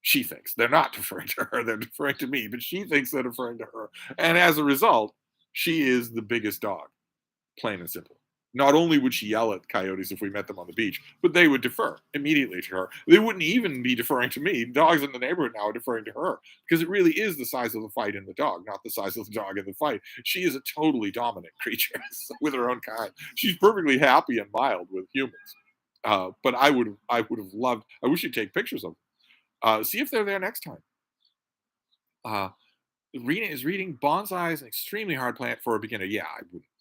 She thinks they're not deferring to her, they're deferring to me, but she thinks they're deferring to her. And as a result, she is the biggest dog, plain and simple. Not only would she yell at coyotes if we met them on the beach, but they would defer immediately to her. They wouldn't even be deferring to me. Dogs in the neighborhood now are deferring to her because it really is the size of the fight in the dog, not the size of the dog in the fight. She is a totally dominant creature with her own kind. She's perfectly happy and mild with humans. But I would have loved. I wish you'd take pictures of them. See if they're there next time. Rena is reading. Bonsai is an extremely hard plant for a beginner. Yeah,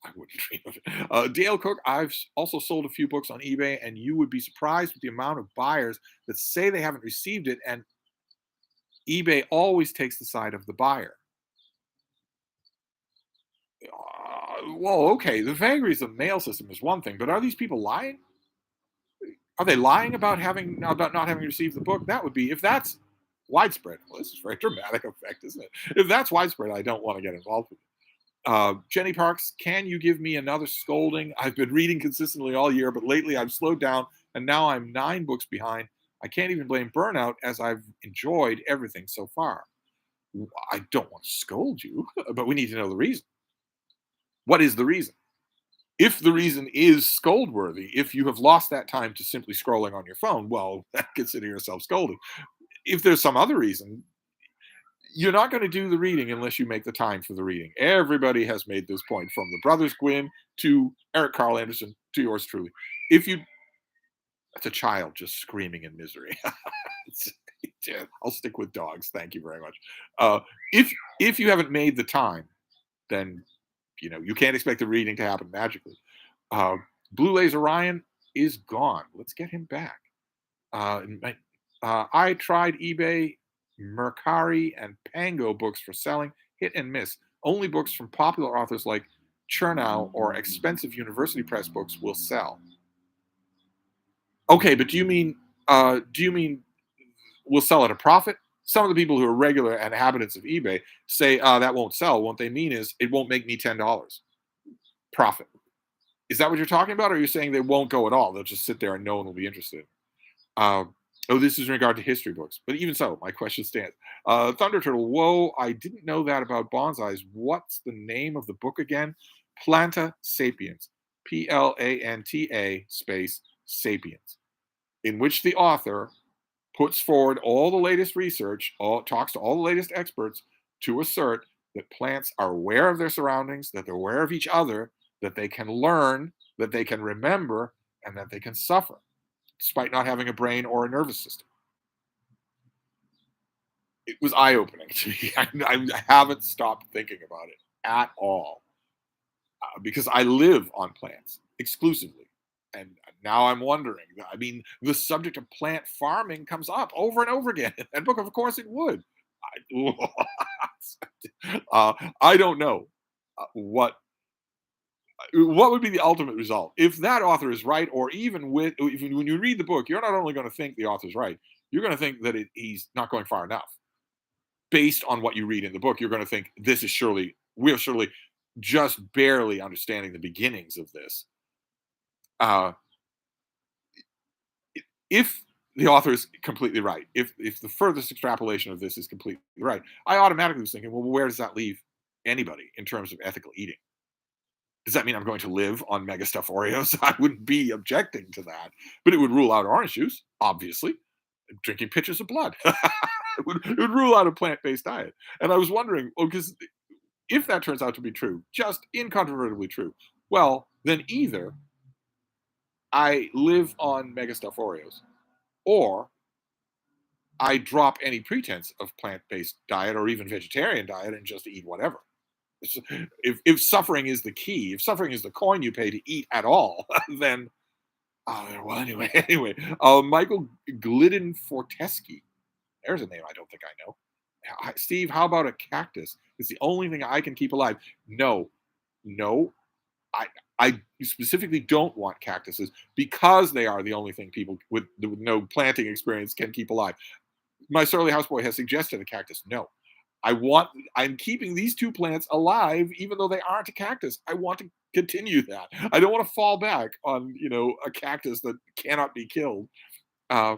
I wouldn't dream of it. Dale Cook, I've also sold a few books on eBay, and you would be surprised with the amount of buyers that say they haven't received it, and eBay always takes the side of the buyer. Well, okay, the vagaries of the mail system is one thing, but are these people lying? Are they lying about not having received the book? That would be, if that's widespread. Well, this is a very dramatic effect, isn't it? If that's widespread, I don't want to get involved with it. Jenny Parks, can you give me another scolding? I've been reading consistently all year, but lately I've slowed down and now I'm 9 books behind. I can't even blame burnout as I've enjoyed everything so far. I don't want to scold you, but we need to know the reason. What is the reason? If the reason is scold worthy, if you have lost that time to simply scrolling on your phone, well, consider yourself scolded. If there's some other reason, you're not going to do the reading unless you make the time for the reading. Everybody has made this point, from the Brothers Gwynn to Eric Carl Anderson to yours truly. If you, that's a child just screaming in misery. Yeah, I'll stick with dogs. Thank you very much. Uh, if if you haven't made the time, then you can't expect the reading to happen magically. Uh, Blue Laser Ryan is gone. Let's get him back. I tried eBay, Mercari, and Pango books for selling. Hit and miss. Only books from popular authors like Chernow or expensive university press books will sell. Okay, but do you mean will sell at a profit? Some of the people who are regular inhabitants of eBay say that won't sell. What they mean is it won't make me $10 profit. Is that what you're talking about? Or are you saying they won't go at all? They'll just sit there and no one will be interested. Um, oh, this is in regard to history books, but even so, my question stands. Thunder Turtle, whoa, I didn't know that about bonsais. What's the name of the book again? Planta Sapiens, Planta space Sapiens, in which the author puts forward all the latest research, talks to all the latest experts to assert that plants are aware of their surroundings, that they're aware of each other, that they can learn, that they can remember, and that they can suffer despite not having a brain or a nervous system. It was eye opening to me. I haven't stopped thinking about it at all because I live on plants exclusively. And now I'm wondering. I mean, the subject of plant farming comes up over and over again in that book. Of course, it would. I don't know what would be the ultimate result if that author is right, or even when you read the book, you're not only going to think the author's right, you're going to think that he's not going far enough. Based on what you read in the book, you're going to think we're surely just barely understanding the beginnings of this. Uh, if the author is completely right, if the furthest extrapolation of this is completely right, I automatically was thinking, well, where does that leave anybody in terms of ethical eating? Does that mean I'm going to live on mega stuffed Oreos? I wouldn't be objecting to that, but it would rule out orange juice, obviously, drinking pitchers of blood. it would rule out a plant-based diet. And I was wondering, because if that turns out to be true, just incontrovertibly true, well, then either I live on mega stuffed Oreos, or I drop any pretense of plant-based diet or even vegetarian diet and just eat whatever. If suffering is the key, if suffering is the coin you pay to eat at all, then well, anyway, Michael Glidden Fortesky. There's a name I don't think I know. Steve, how about a cactus? It's the only thing I can keep alive. No, no, I specifically don't want cactuses because they are the only thing people with no planting experience can keep alive. My surly houseboy has suggested a cactus. No, I'm keeping these two plants alive, even though they aren't a cactus. I want to continue that. I don't want to fall back on, a cactus that cannot be killed. Uh,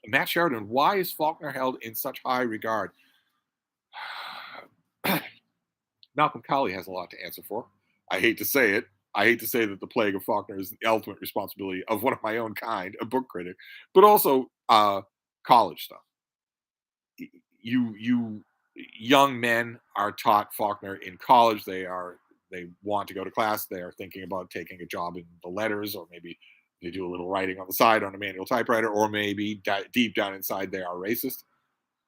Matt Sheridan, why is Faulkner held in such high regard? Malcolm Cowley has a lot to answer for. I hate to say it. I hate to say that the plague of Faulkner is the ultimate responsibility of one of my own kind, a book critic, but also college stuff. You young men are taught Faulkner in college. They want to go to class. They are thinking about taking a job in the letters, or maybe they do a little writing on the side on a manual typewriter, or maybe deep down inside they are racist.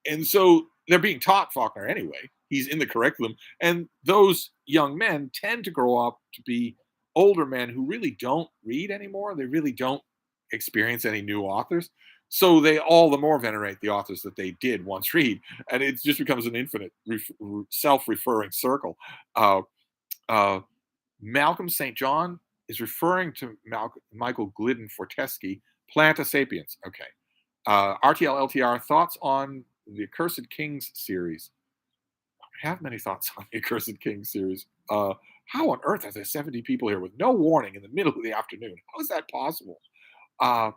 And so they're being taught Faulkner anyway. He's in the curriculum. And those young men tend to grow up to be older men who really don't read anymore. They really don't experience any new authors. So they all the more venerate the authors that they did once read. And it just becomes an infinite self referring circle. Uh, uh, Malcolm St. John is referring to Michael Glidden Fortesky, Planta Sapiens. Okay. RTL LTR, thoughts on the Accursed Kings series? I don't have many thoughts on the Accursed Kings series. How on earth are there 70 people here with no warning in the middle of the afternoon? How is that possible? Uh,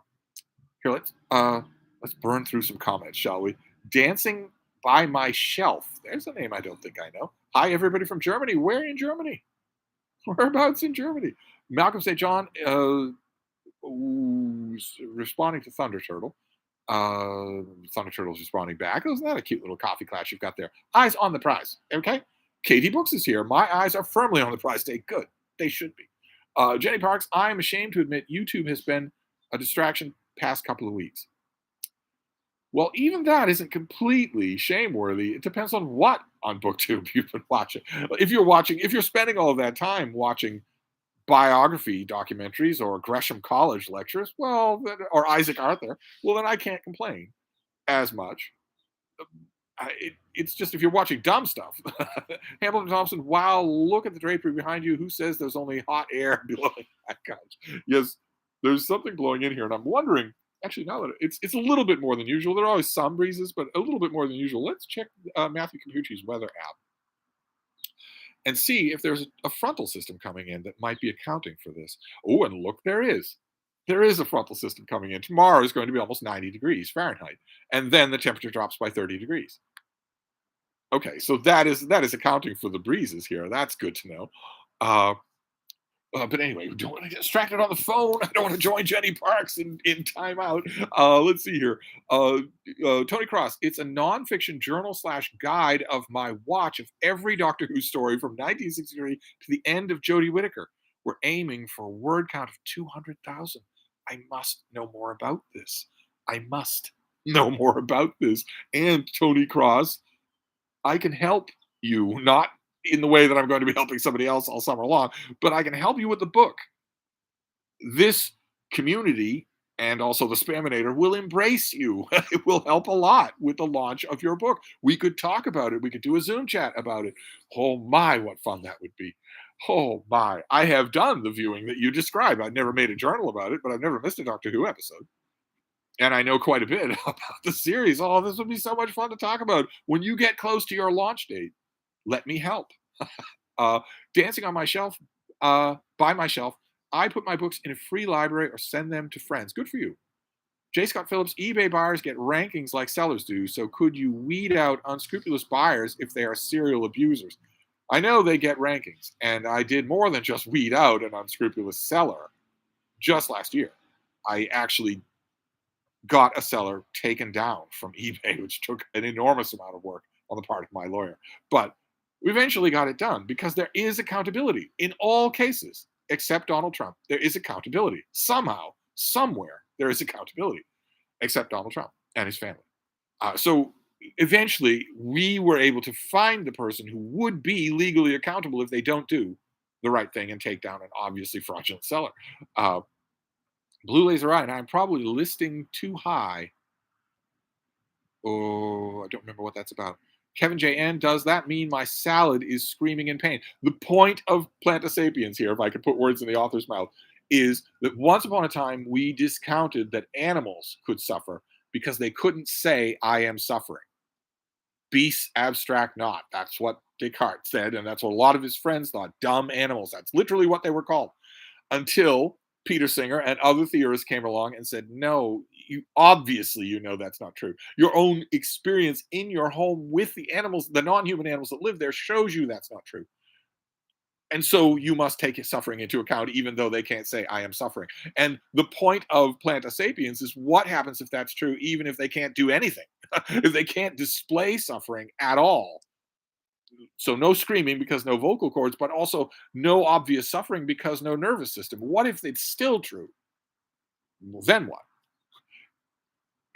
Here, let's burn through some comments, shall we? Dancing by my shelf. There's a name I don't think I know. Hi, everybody from Germany. Where in Germany? Whereabouts in Germany? Malcolm St. John, responding to Thunder Turtle. Thunder Turtle's responding back. Isn't that a cute little coffee clash you've got there? Eyes on the prize. Okay. Katie Books is here. My eyes are firmly on the prize today. Good. They should be. Jenny Parks, I am ashamed to admit YouTube has been a distraction past couple of weeks. Well, even that isn't completely shameworthy. It depends on what on BookTube you've been watching. If you're spending all of that time watching biography documentaries or Gresham College lectures, well, or Isaac Arthur, well, then I can't complain as much. It's just if you're watching dumb stuff. Hamilton Thompson, wow, look at the drapery behind you. Who says there's only hot air blowing that couch? Yes, there's something blowing in here, and I'm wondering. Actually, now that it's a little bit more than usual. There are always some breezes, but a little bit more than usual. Let's check Matthew Capucci's weather app and see if there's a frontal system coming in that might be accounting for this. Oh, and look, there is. There is a frontal system coming in. Tomorrow is going to be almost 90 degrees Fahrenheit, and then the temperature drops by 30 degrees. Okay, so that is accounting for the breezes here. That's good to know. Uh, but anyway, we don't want to get distracted on the phone. I don't want to join Jenny Parks in timeout. Let's see here. Tony Cross, it's a nonfiction journal slash guide of my watch of every Doctor Who story from 1963 to the end of Jodie Whittaker. We're aiming for a word count of 200,000. I must know more about this. I must know more about this. And Tony Cross, I can help you, not in the way that I'm going to be helping somebody else all summer long, but I can help you with the book. This community and also the Spaminator will embrace you. It will help a lot with the launch of your book. We could talk about it. We could do a Zoom chat about it. Oh my, what fun that would be. Oh my. I have done the viewing that you described. I've never made a journal about it, but I've never missed a Doctor Who episode. And I know quite a bit about the series. Oh, this would be so much fun to talk about. When you get close to your launch date, let me help. uh, Dancing on my shelf, by my shelf, I put my books in a free library or send them to friends. Good for you. J. Scott Phillips, eBay buyers get rankings like sellers do. So could you weed out unscrupulous buyers if they are serial abusers? I know they get rankings, and I did more than just weed out an unscrupulous seller just last year. I actually got a seller taken down from eBay, which took an enormous amount of work on the part of my lawyer. But we eventually got it done because there is accountability in all cases, except Donald Trump. There is accountability. Somehow, somewhere, there is accountability, except Donald Trump and his family. So eventually, we were able to find the person who would be legally accountable if they don't do the right thing and take down an obviously fraudulent seller. Uh, Blue Laser Eye, and I'm probably listing too high. Oh, I don't remember what that's about. Kevin JN, does that mean my salad is screaming in pain? The point of Plantasapiens here, if I could put words in the author's mouth, is that once upon a time we discounted that animals could suffer because they couldn't say, I am suffering. Beasts abstract not. That's what Descartes said, and that's what a lot of his friends thought. Dumb animals. That's literally what they were called. Until Peter Singer and other theorists came along and said, no, you know that's not true. Your own experience in your home with the animals, the non-human animals that live there, shows you that's not true. And so you must take his suffering into account, even though they can't say, I am suffering. And the point of Plantasapiens is what happens if that's true, even if they can't do anything, if they can't display suffering at all. So no screaming because no vocal cords, but also no obvious suffering because no nervous system. What if it's still true? Well, then what?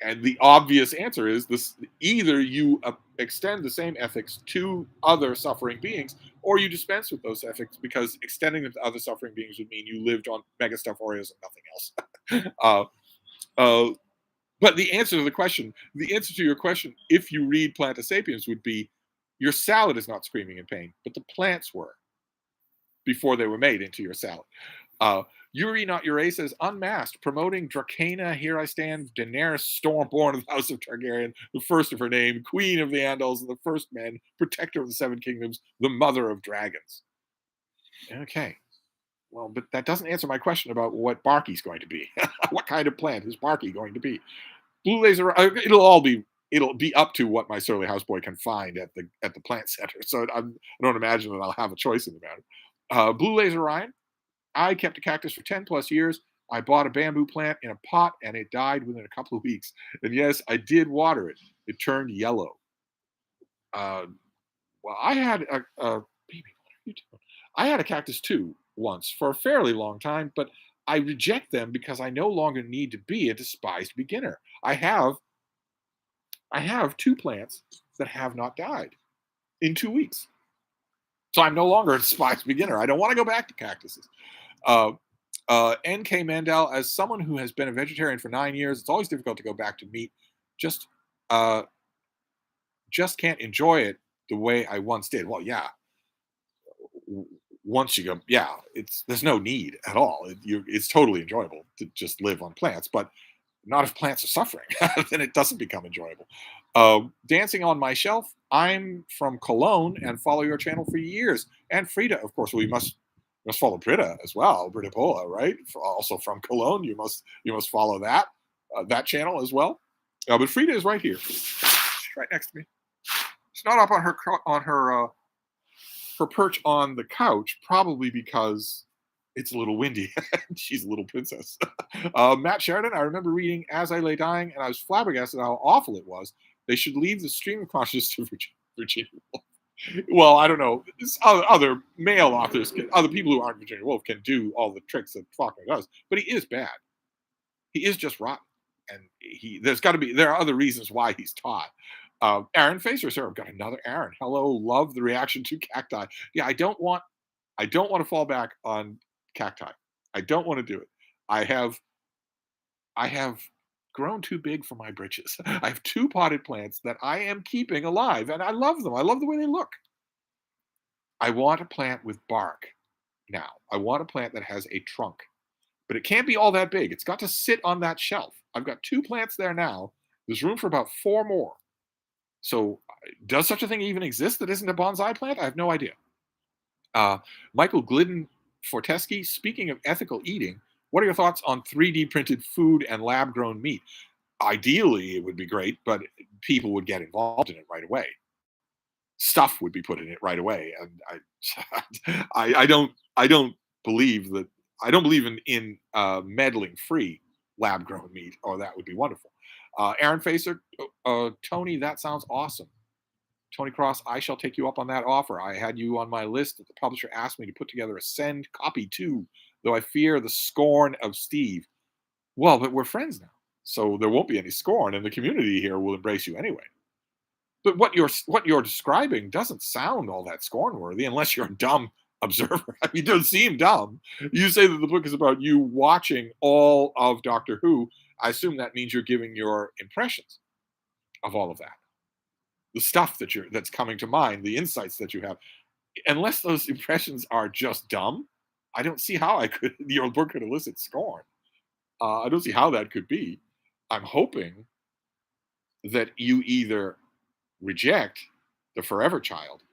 And the obvious answer is this: either you extend the same ethics to other suffering beings, or you dispense with those ethics because extending them to other suffering beings would mean you lived on mega stuff Oreos and nothing else. uh, but the answer to your question, if you read Plantasapiens, would be your salad is not screaming in pain, but the plants were before they were made into your salad. Yuri Not Ure says, unmasked, promoting Dracana, here I stand, Daenerys, Stormborn of the House of Targaryen, the first of her name, Queen of the Andals and the First Men, Protector of the Seven Kingdoms, the Mother of Dragons. Okay. Well, but that doesn't answer my question about what Barky's going to be. What kind of plant is Barky going to be? Blue laser. It'll be up to what my surly houseboy can find at the plant center. So I don't imagine that I'll have a choice in the matter. Blue laser Ryan. I kept a cactus for 10 plus years. I bought a bamboo plant in a pot and it died within a couple of weeks. And yes, I did water it. It turned yellow. Uh, well, I had a baby. What are you doing? I had a cactus too once for a fairly long time, but I reject them because I no longer need to be a despised beginner. I have two plants that have not died in 2 weeks. So I'm no longer a despised beginner. I don't want to go back to cactuses. Uh, N.K. Mandel, as someone who has been a vegetarian for 9 years, it's always difficult to go back to meat. Just, uh, just can't enjoy it the way I once did. Well, yeah, once you go, yeah, there's no need at all. It's totally enjoyable to just live on plants, but not if plants are suffering. Then it doesn't become enjoyable. Dancing on my shelf. I'm from Cologne and follow your channel for years. And Frida, of course. We must follow Britta as well. Britta Pola, right? Also from Cologne. You must follow that channel as well. But Frida is right here. She's right next to me. She's not up on her perch on the couch, probably because it's a little windy. She's a little princess. Matt Sheridan, I remember reading As I Lay Dying, and I was flabbergasted how awful it was. They should leave the stream of consciousness to Virginia Woolf. Well, I don't know. Other male authors, other people who aren't Virginia Woolf, can do all the tricks that Faulkner does, but he is bad. He is just rotten, and there are other reasons why he's taught. Aaron Facer, sir, I've got another Aaron. Hello, love the reaction to cacti. Yeah, I don't want to fall back on cacti. I don't want to do it. I have I have grown too big for my britches. I have two potted plants that I am keeping alive, and I love them. I love the way they look. I want a plant with bark now. I want a plant that has a trunk, but it can't be all that big. It's got to sit on that shelf. I've got two plants there now. There's room for about four more. So, does such a thing even exist that isn't a bonsai plant? I have no idea. Uh, Michael Glidden Fortesky, speaking of ethical eating, what are your thoughts on 3D printed food and lab grown meat? Ideally, it would be great, but people would get involved in it right away. Stuff would be put in it right away, and I don't believe that. I don't believe in meddling free lab grown meat, or that would be wonderful. Aaron Facer, Tony, that sounds awesome. Tony Cross, I shall take you up on that offer. I had you on my list that the publisher asked me to put together a send copy to, though I fear the scorn of Steve. Well, but we're friends now, so there won't be any scorn, and the community here will embrace you anyway. But what you're describing doesn't sound all that scorn worthy, unless you're a dumb observer. I mean, it doesn't seem dumb. You say that the book is about you watching all of Doctor Who. I assume that means you're giving your impressions of all of that, the stuff that's coming to mind, the insights that you have. Unless those impressions are just dumb, I don't see how your book could elicit scorn. I don't see how that could be. I'm hoping that you either reject the Forever Child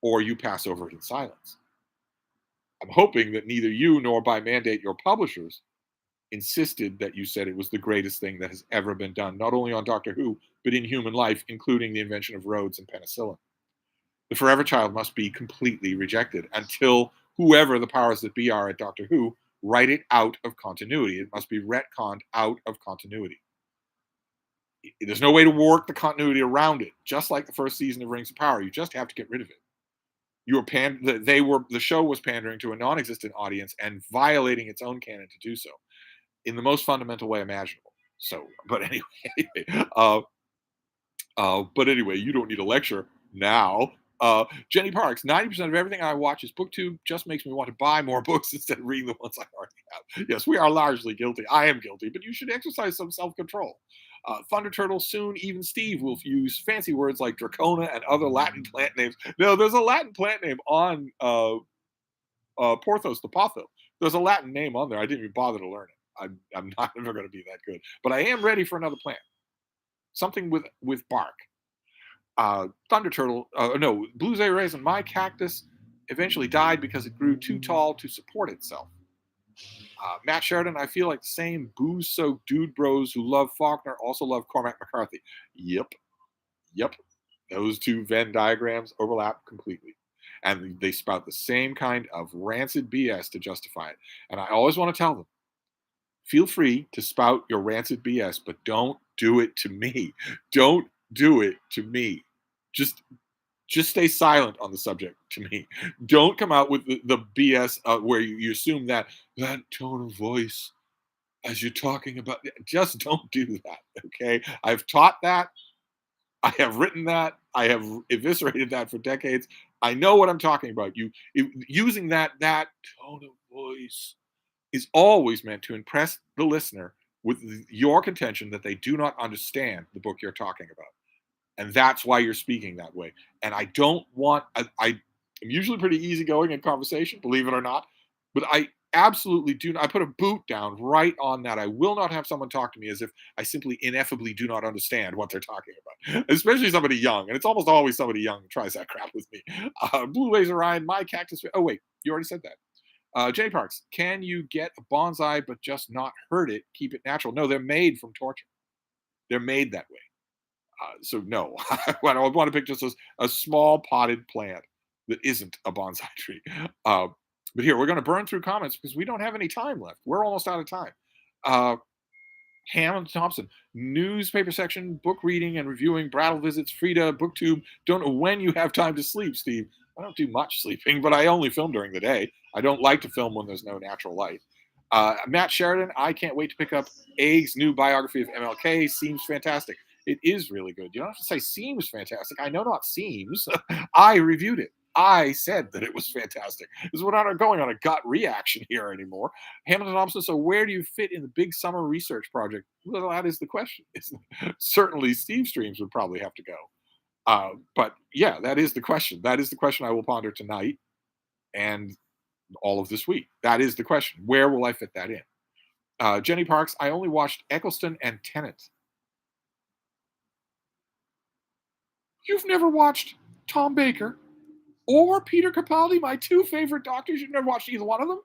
or you pass over it in silence. I'm hoping that neither you nor by mandate your publishers insisted that you said it was the greatest thing that has ever been done, not only on Doctor Who, but in human life, including the invention of roads and penicillin. The Forever Child must be completely rejected until whoever the powers that be are at Doctor Who write it out of continuity. It must be retconned out of continuity. There's no way to work the continuity around it. Just like the first season of Rings of Power, you just have to get rid of it. The show was pandering to a non-existent audience and violating its own canon to do so in the most fundamental way imaginable. So, but anyway, you don't need a lecture now. Jenny Parks, 90% of everything I watch is BookTube. Just makes me want to buy more books instead of reading the ones I already have. Yes, we are largely guilty. I am guilty, but you should exercise some self-control. Thunder Turtle, soon even Steve will use fancy words like Dracona and other Latin plant names. No, there's a Latin plant name on Porthos the Potho. There's a Latin name on there. I didn't even bother to learn it. I'm not ever going to be that good. But I am ready for another plant. Something with bark. Thunder Turtle, no, Blue Zay Raisin, my cactus eventually died because it grew too tall to support itself. Matt Sheridan, I feel like the same booze-soaked dude bros who love Faulkner also love Cormac McCarthy. Yep, yep. Those two Venn diagrams overlap completely. And they spout the same kind of rancid BS to justify it. And I always want to tell them, feel free to spout your rancid BS, but don't do it to me. Don't do it to me. Just just stay silent on the subject to me. Don't come out with the BS where you assume that tone of voice as you're talking about. Just don't do that. Okay. I've taught that. I have written that. I have eviscerated that for decades. I know what I'm talking about. Using that tone of voice is always meant to impress the listener with your contention that they do not understand the book you're talking about, and that's why you're speaking that way. And I don't want. I'm usually pretty easygoing in conversation, believe it or not, but I absolutely do. I put a boot down right on that. I will not have someone talk to me as if I simply ineffably do not understand what they're talking about, especially somebody young. And it's almost always somebody young who tries that crap with me. Blue Laser Ryan, my cactus. Oh wait, you already said that. Jenny Parks, can you get a bonsai but just not hurt it? Keep it natural. No, they're made from torture. They're made that way. So no, I want to pick just a small potted plant that isn't a bonsai tree. Uh, but here, we're going to burn through comments because we don't have any time left. We're almost out of time. Uh, Hammond Thompson, newspaper section, book reading and reviewing, Brattle visits, Frida, booktube. Don't know when you have time to sleep, Steve. I don't do much sleeping, but I only film during the day. I don't like to film when there's no natural light. Matt Sheridan, I can't wait to pick up Aig's new biography of MLK. Seems fantastic. It is really good. You don't have to say seems fantastic. I know not seems. I reviewed it. I said that it was fantastic. This is we're not going on a gut reaction here anymore. Hamilton Thompson, so where do you fit in the big summer research project? Well, that is the question. Certainly, Stevestreams would probably have to go. But yeah, that is the question. That is the question I will ponder tonight and all of this week. That is the question. Where will I fit that in? Jenny Parks, I only watched Eccleston and Tennant. You've never watched Tom Baker or Peter Capaldi, my two favorite doctors? You've never watched either one of them?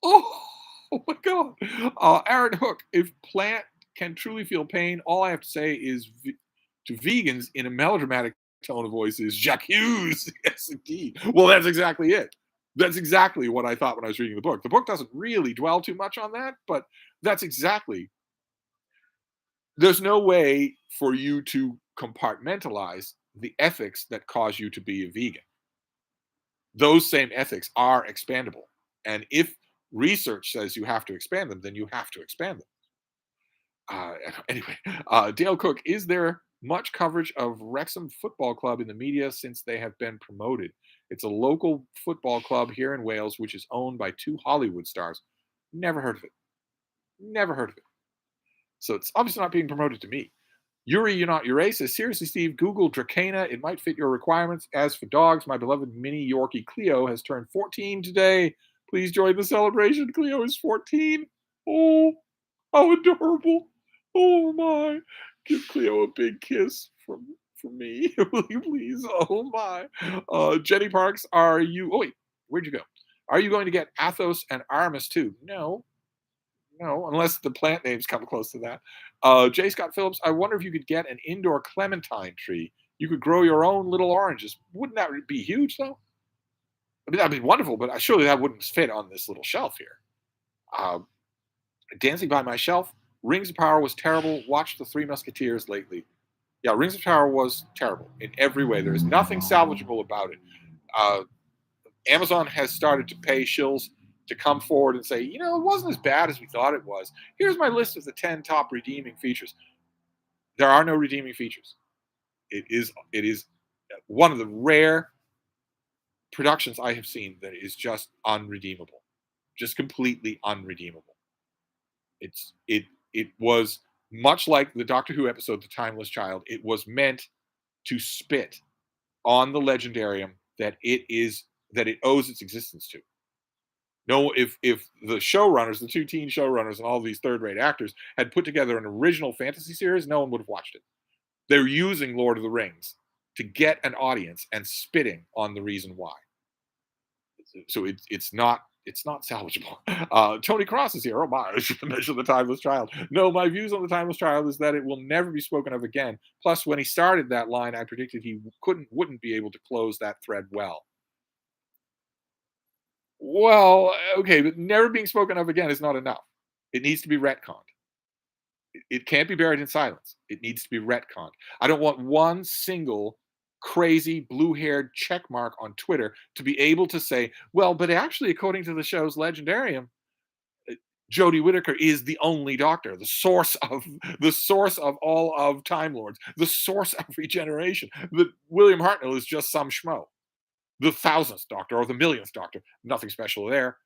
Oh, oh my God. Aaron Hook, if plant can truly feel pain, all I have to say is to vegans in a melodramatic tone of voice is Jacques Hughes. Yes, indeed. Well, that's exactly it. That's exactly what I thought when I was reading the book. The book doesn't really dwell too much on that, but that's exactly. There's no way for you to compartmentalize the ethics that cause you to be a vegan. Those same ethics are expandable. And if research says you have to expand them, then you have to expand them. Uh, anyway, Dale Cook, is there much coverage of Wrexham Football Club in the media since they have been promoted? It's a local football club here in Wales, which is owned by two Hollywood stars. Never heard of it. Never heard of it. So it's obviously not being promoted to me. Yuri, you're not your race. Says, seriously, Steve, Google Dracana. It might fit your requirements. As for dogs, my beloved mini Yorkie Cleo has turned 14 today. Please join the celebration. Cleo is 14. Oh, how adorable. Oh, my. Give Cleo a big kiss from me. Will you please? Oh, my. Jenny Parks, are you... Oh, wait. Where'd you go? Are you going to get Athos and Aramis too? No. No, unless the plant names come close to that. J. Scott Phillips, I wonder if you could get an indoor clementine tree. You could grow your own little oranges. Wouldn't that be huge, though? I mean, that'd be wonderful, but surely that wouldn't fit on this little shelf here. Uh, Dancing by my shelf. Rings of Power was terrible. Watched The Three Musketeers lately. Yeah, Rings of Power was terrible in every way. There is nothing salvageable about it. Uh, Amazon has started to pay shills to come forward and say, you know, it wasn't as bad as we thought it was. Here's my list of the 10 top redeeming features. There are no redeeming features. It is one of the rare productions I have seen that is just unredeemable, just completely unredeemable. It was much like the Doctor Who episode, The Timeless Child. It was meant to spit on the legendarium that it owes its existence to. No, if the showrunners, the two teen showrunners, and all these third-rate actors had put together an original fantasy series, no one would have watched it. They're using Lord of the Rings to get an audience and spitting on the reason why. So it's not salvageable. Tony Cross is here. Oh my, I should mention the timeless child. No, my views on the timeless child is that it will never be spoken of again. Plus, when he started that line, I predicted he wouldn't be able to close that thread well. Well, okay, but never being spoken of again is not enough. It needs to be retconned. It can't be buried in silence. It needs to be retconned. I don't want one single crazy blue-haired check mark on Twitter to be able to say, well, but actually, according to the show's legendarium, Jodie Whittaker is the only doctor, the source of all of Time Lords, the source of regeneration. That William Hartnell is just some schmo, the thousandth doctor or the millionth doctor. Nothing special there.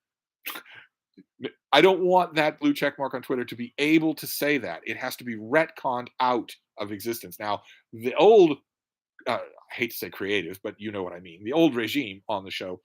I don't want that blue check mark on Twitter to be able to say that. It has to be retconned out of existence. Now, the old, I hate to say creatives, but you know what I mean. The old regime on the show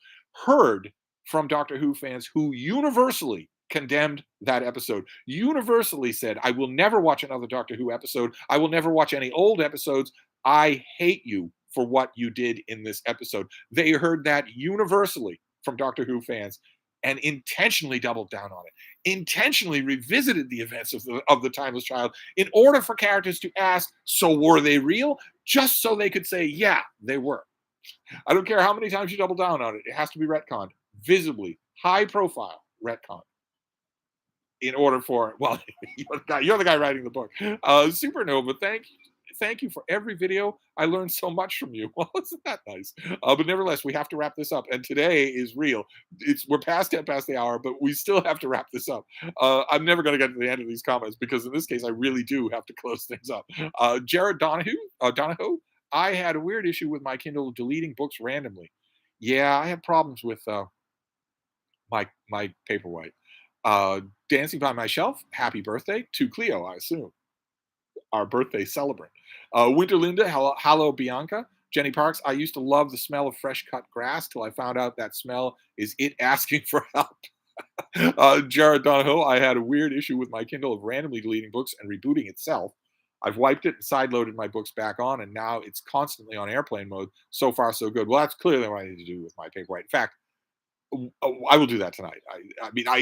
heard from Doctor Who fans who universally condemned that episode, universally said, I will never watch another Doctor Who episode. I will never watch any old episodes. I hate you for what you did in this episode. They heard that universally from Doctor Who fans and intentionally doubled down on it, intentionally revisited the events of the Timeless Child in order for characters to ask, so were they real? Just so they could say, yeah, they were. I don't care how many times you double down on it. It has to be retconned, visibly, high profile retcon. In order for, well, you're the guy writing the book. Supernova, thank you for every video. I learned so much from you. Well, isn't that nice? But nevertheless, we have to wrap this up. And today is real. We're past 10 past the hour, but we still have to wrap this up. I'm never going to get to the end of these comments because in this case, I really do have to close things up. Jared Donahoe, I had a weird issue with my Kindle deleting books randomly. Yeah, I have problems with my Paperwhite. Dancing by my shelf. Happy birthday to Cleo, I assume. Our birthday celebrant. Winter Linda, hello Bianca. Jenny Parks, I used to love the smell of fresh cut grass till I found out that smell is it asking for help. Jared Donahoe, I had a weird issue with my Kindle of randomly deleting books and rebooting itself. I've wiped it and sideloaded my books back on, and now it's constantly on airplane mode. So far, so good. Well, that's clearly what I need to do with my Paperwhite. In fact, I will do that tonight.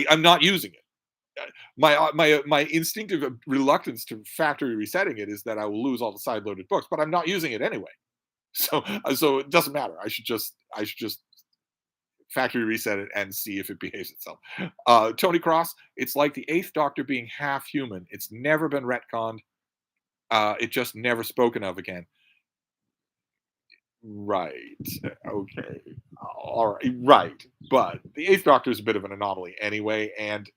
I'm not using it. My instinctive reluctance to factory resetting it is that I will lose all the side loaded books, but I'm not using it anyway. So it doesn't matter. I should just factory reset it and see if it behaves itself. Tony Cross, it's like the Eighth Doctor being half human. It's never been retconned. It just never spoken of again. Right. Okay. All right. Right. But the Eighth Doctor is a bit of an anomaly anyway, and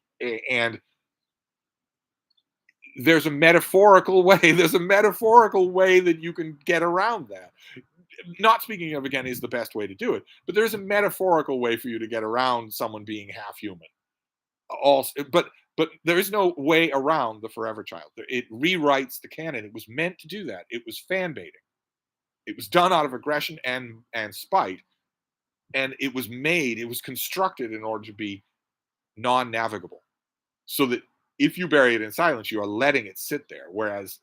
there's a metaphorical way. There's a metaphorical way that you can get around that. Not speaking of again is the best way to do it, but there's a metaphorical way for you to get around someone being half human. Also, but there is no way around the Forever Child. It rewrites the canon. It was meant to do that. It was fan baiting. It was done out of aggression and spite, and it was constructed in order to be non-navigable, so that if you bury it in silence, you are letting it sit there. Whereas,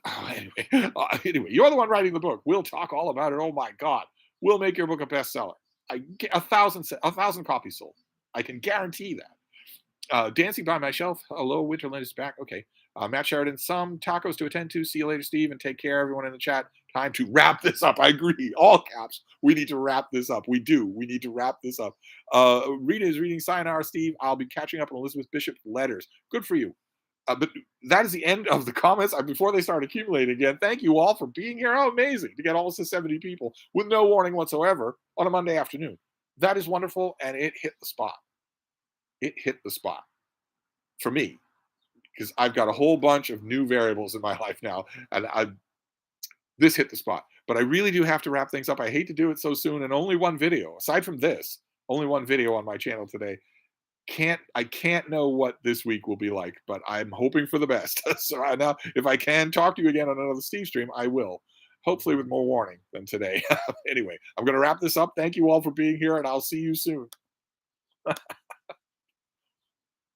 I, anyway, you're the one writing the book. We'll talk all about it. Oh my God, we'll make your book a bestseller. I get 1,000 copies sold. I can guarantee that. Dancing by my shelf. Hello, Winterland is back. Okay. Matt Sheridan, some tacos to attend to. See you later, Steve, and take care, everyone in the chat. Time to wrap this up. I agree. All caps. We need to wrap this up. We do. We need to wrap this up. Rita is reading Sayonara, Steve. I'll be catching up on Elizabeth Bishop's letters. Good for you. But that is the end of the comments before they start accumulating again. Thank you all for being here. How amazing to get almost to 70 people with no warning whatsoever on a Monday afternoon. That is wonderful, and it hit the spot. It hit the spot for me because I've got a whole bunch of new variables in my life now, and this hit the spot. But I really do have to wrap things up. I hate to do it so soon, and only one video. Aside from this, only one video on my channel today. I can't know what this week will be like, but I'm hoping for the best. So now, if I can talk to you again on another Stevestream, I will. Hopefully with more warning than today. Anyway, I'm going to wrap this up. Thank you all for being here, and I'll see you soon.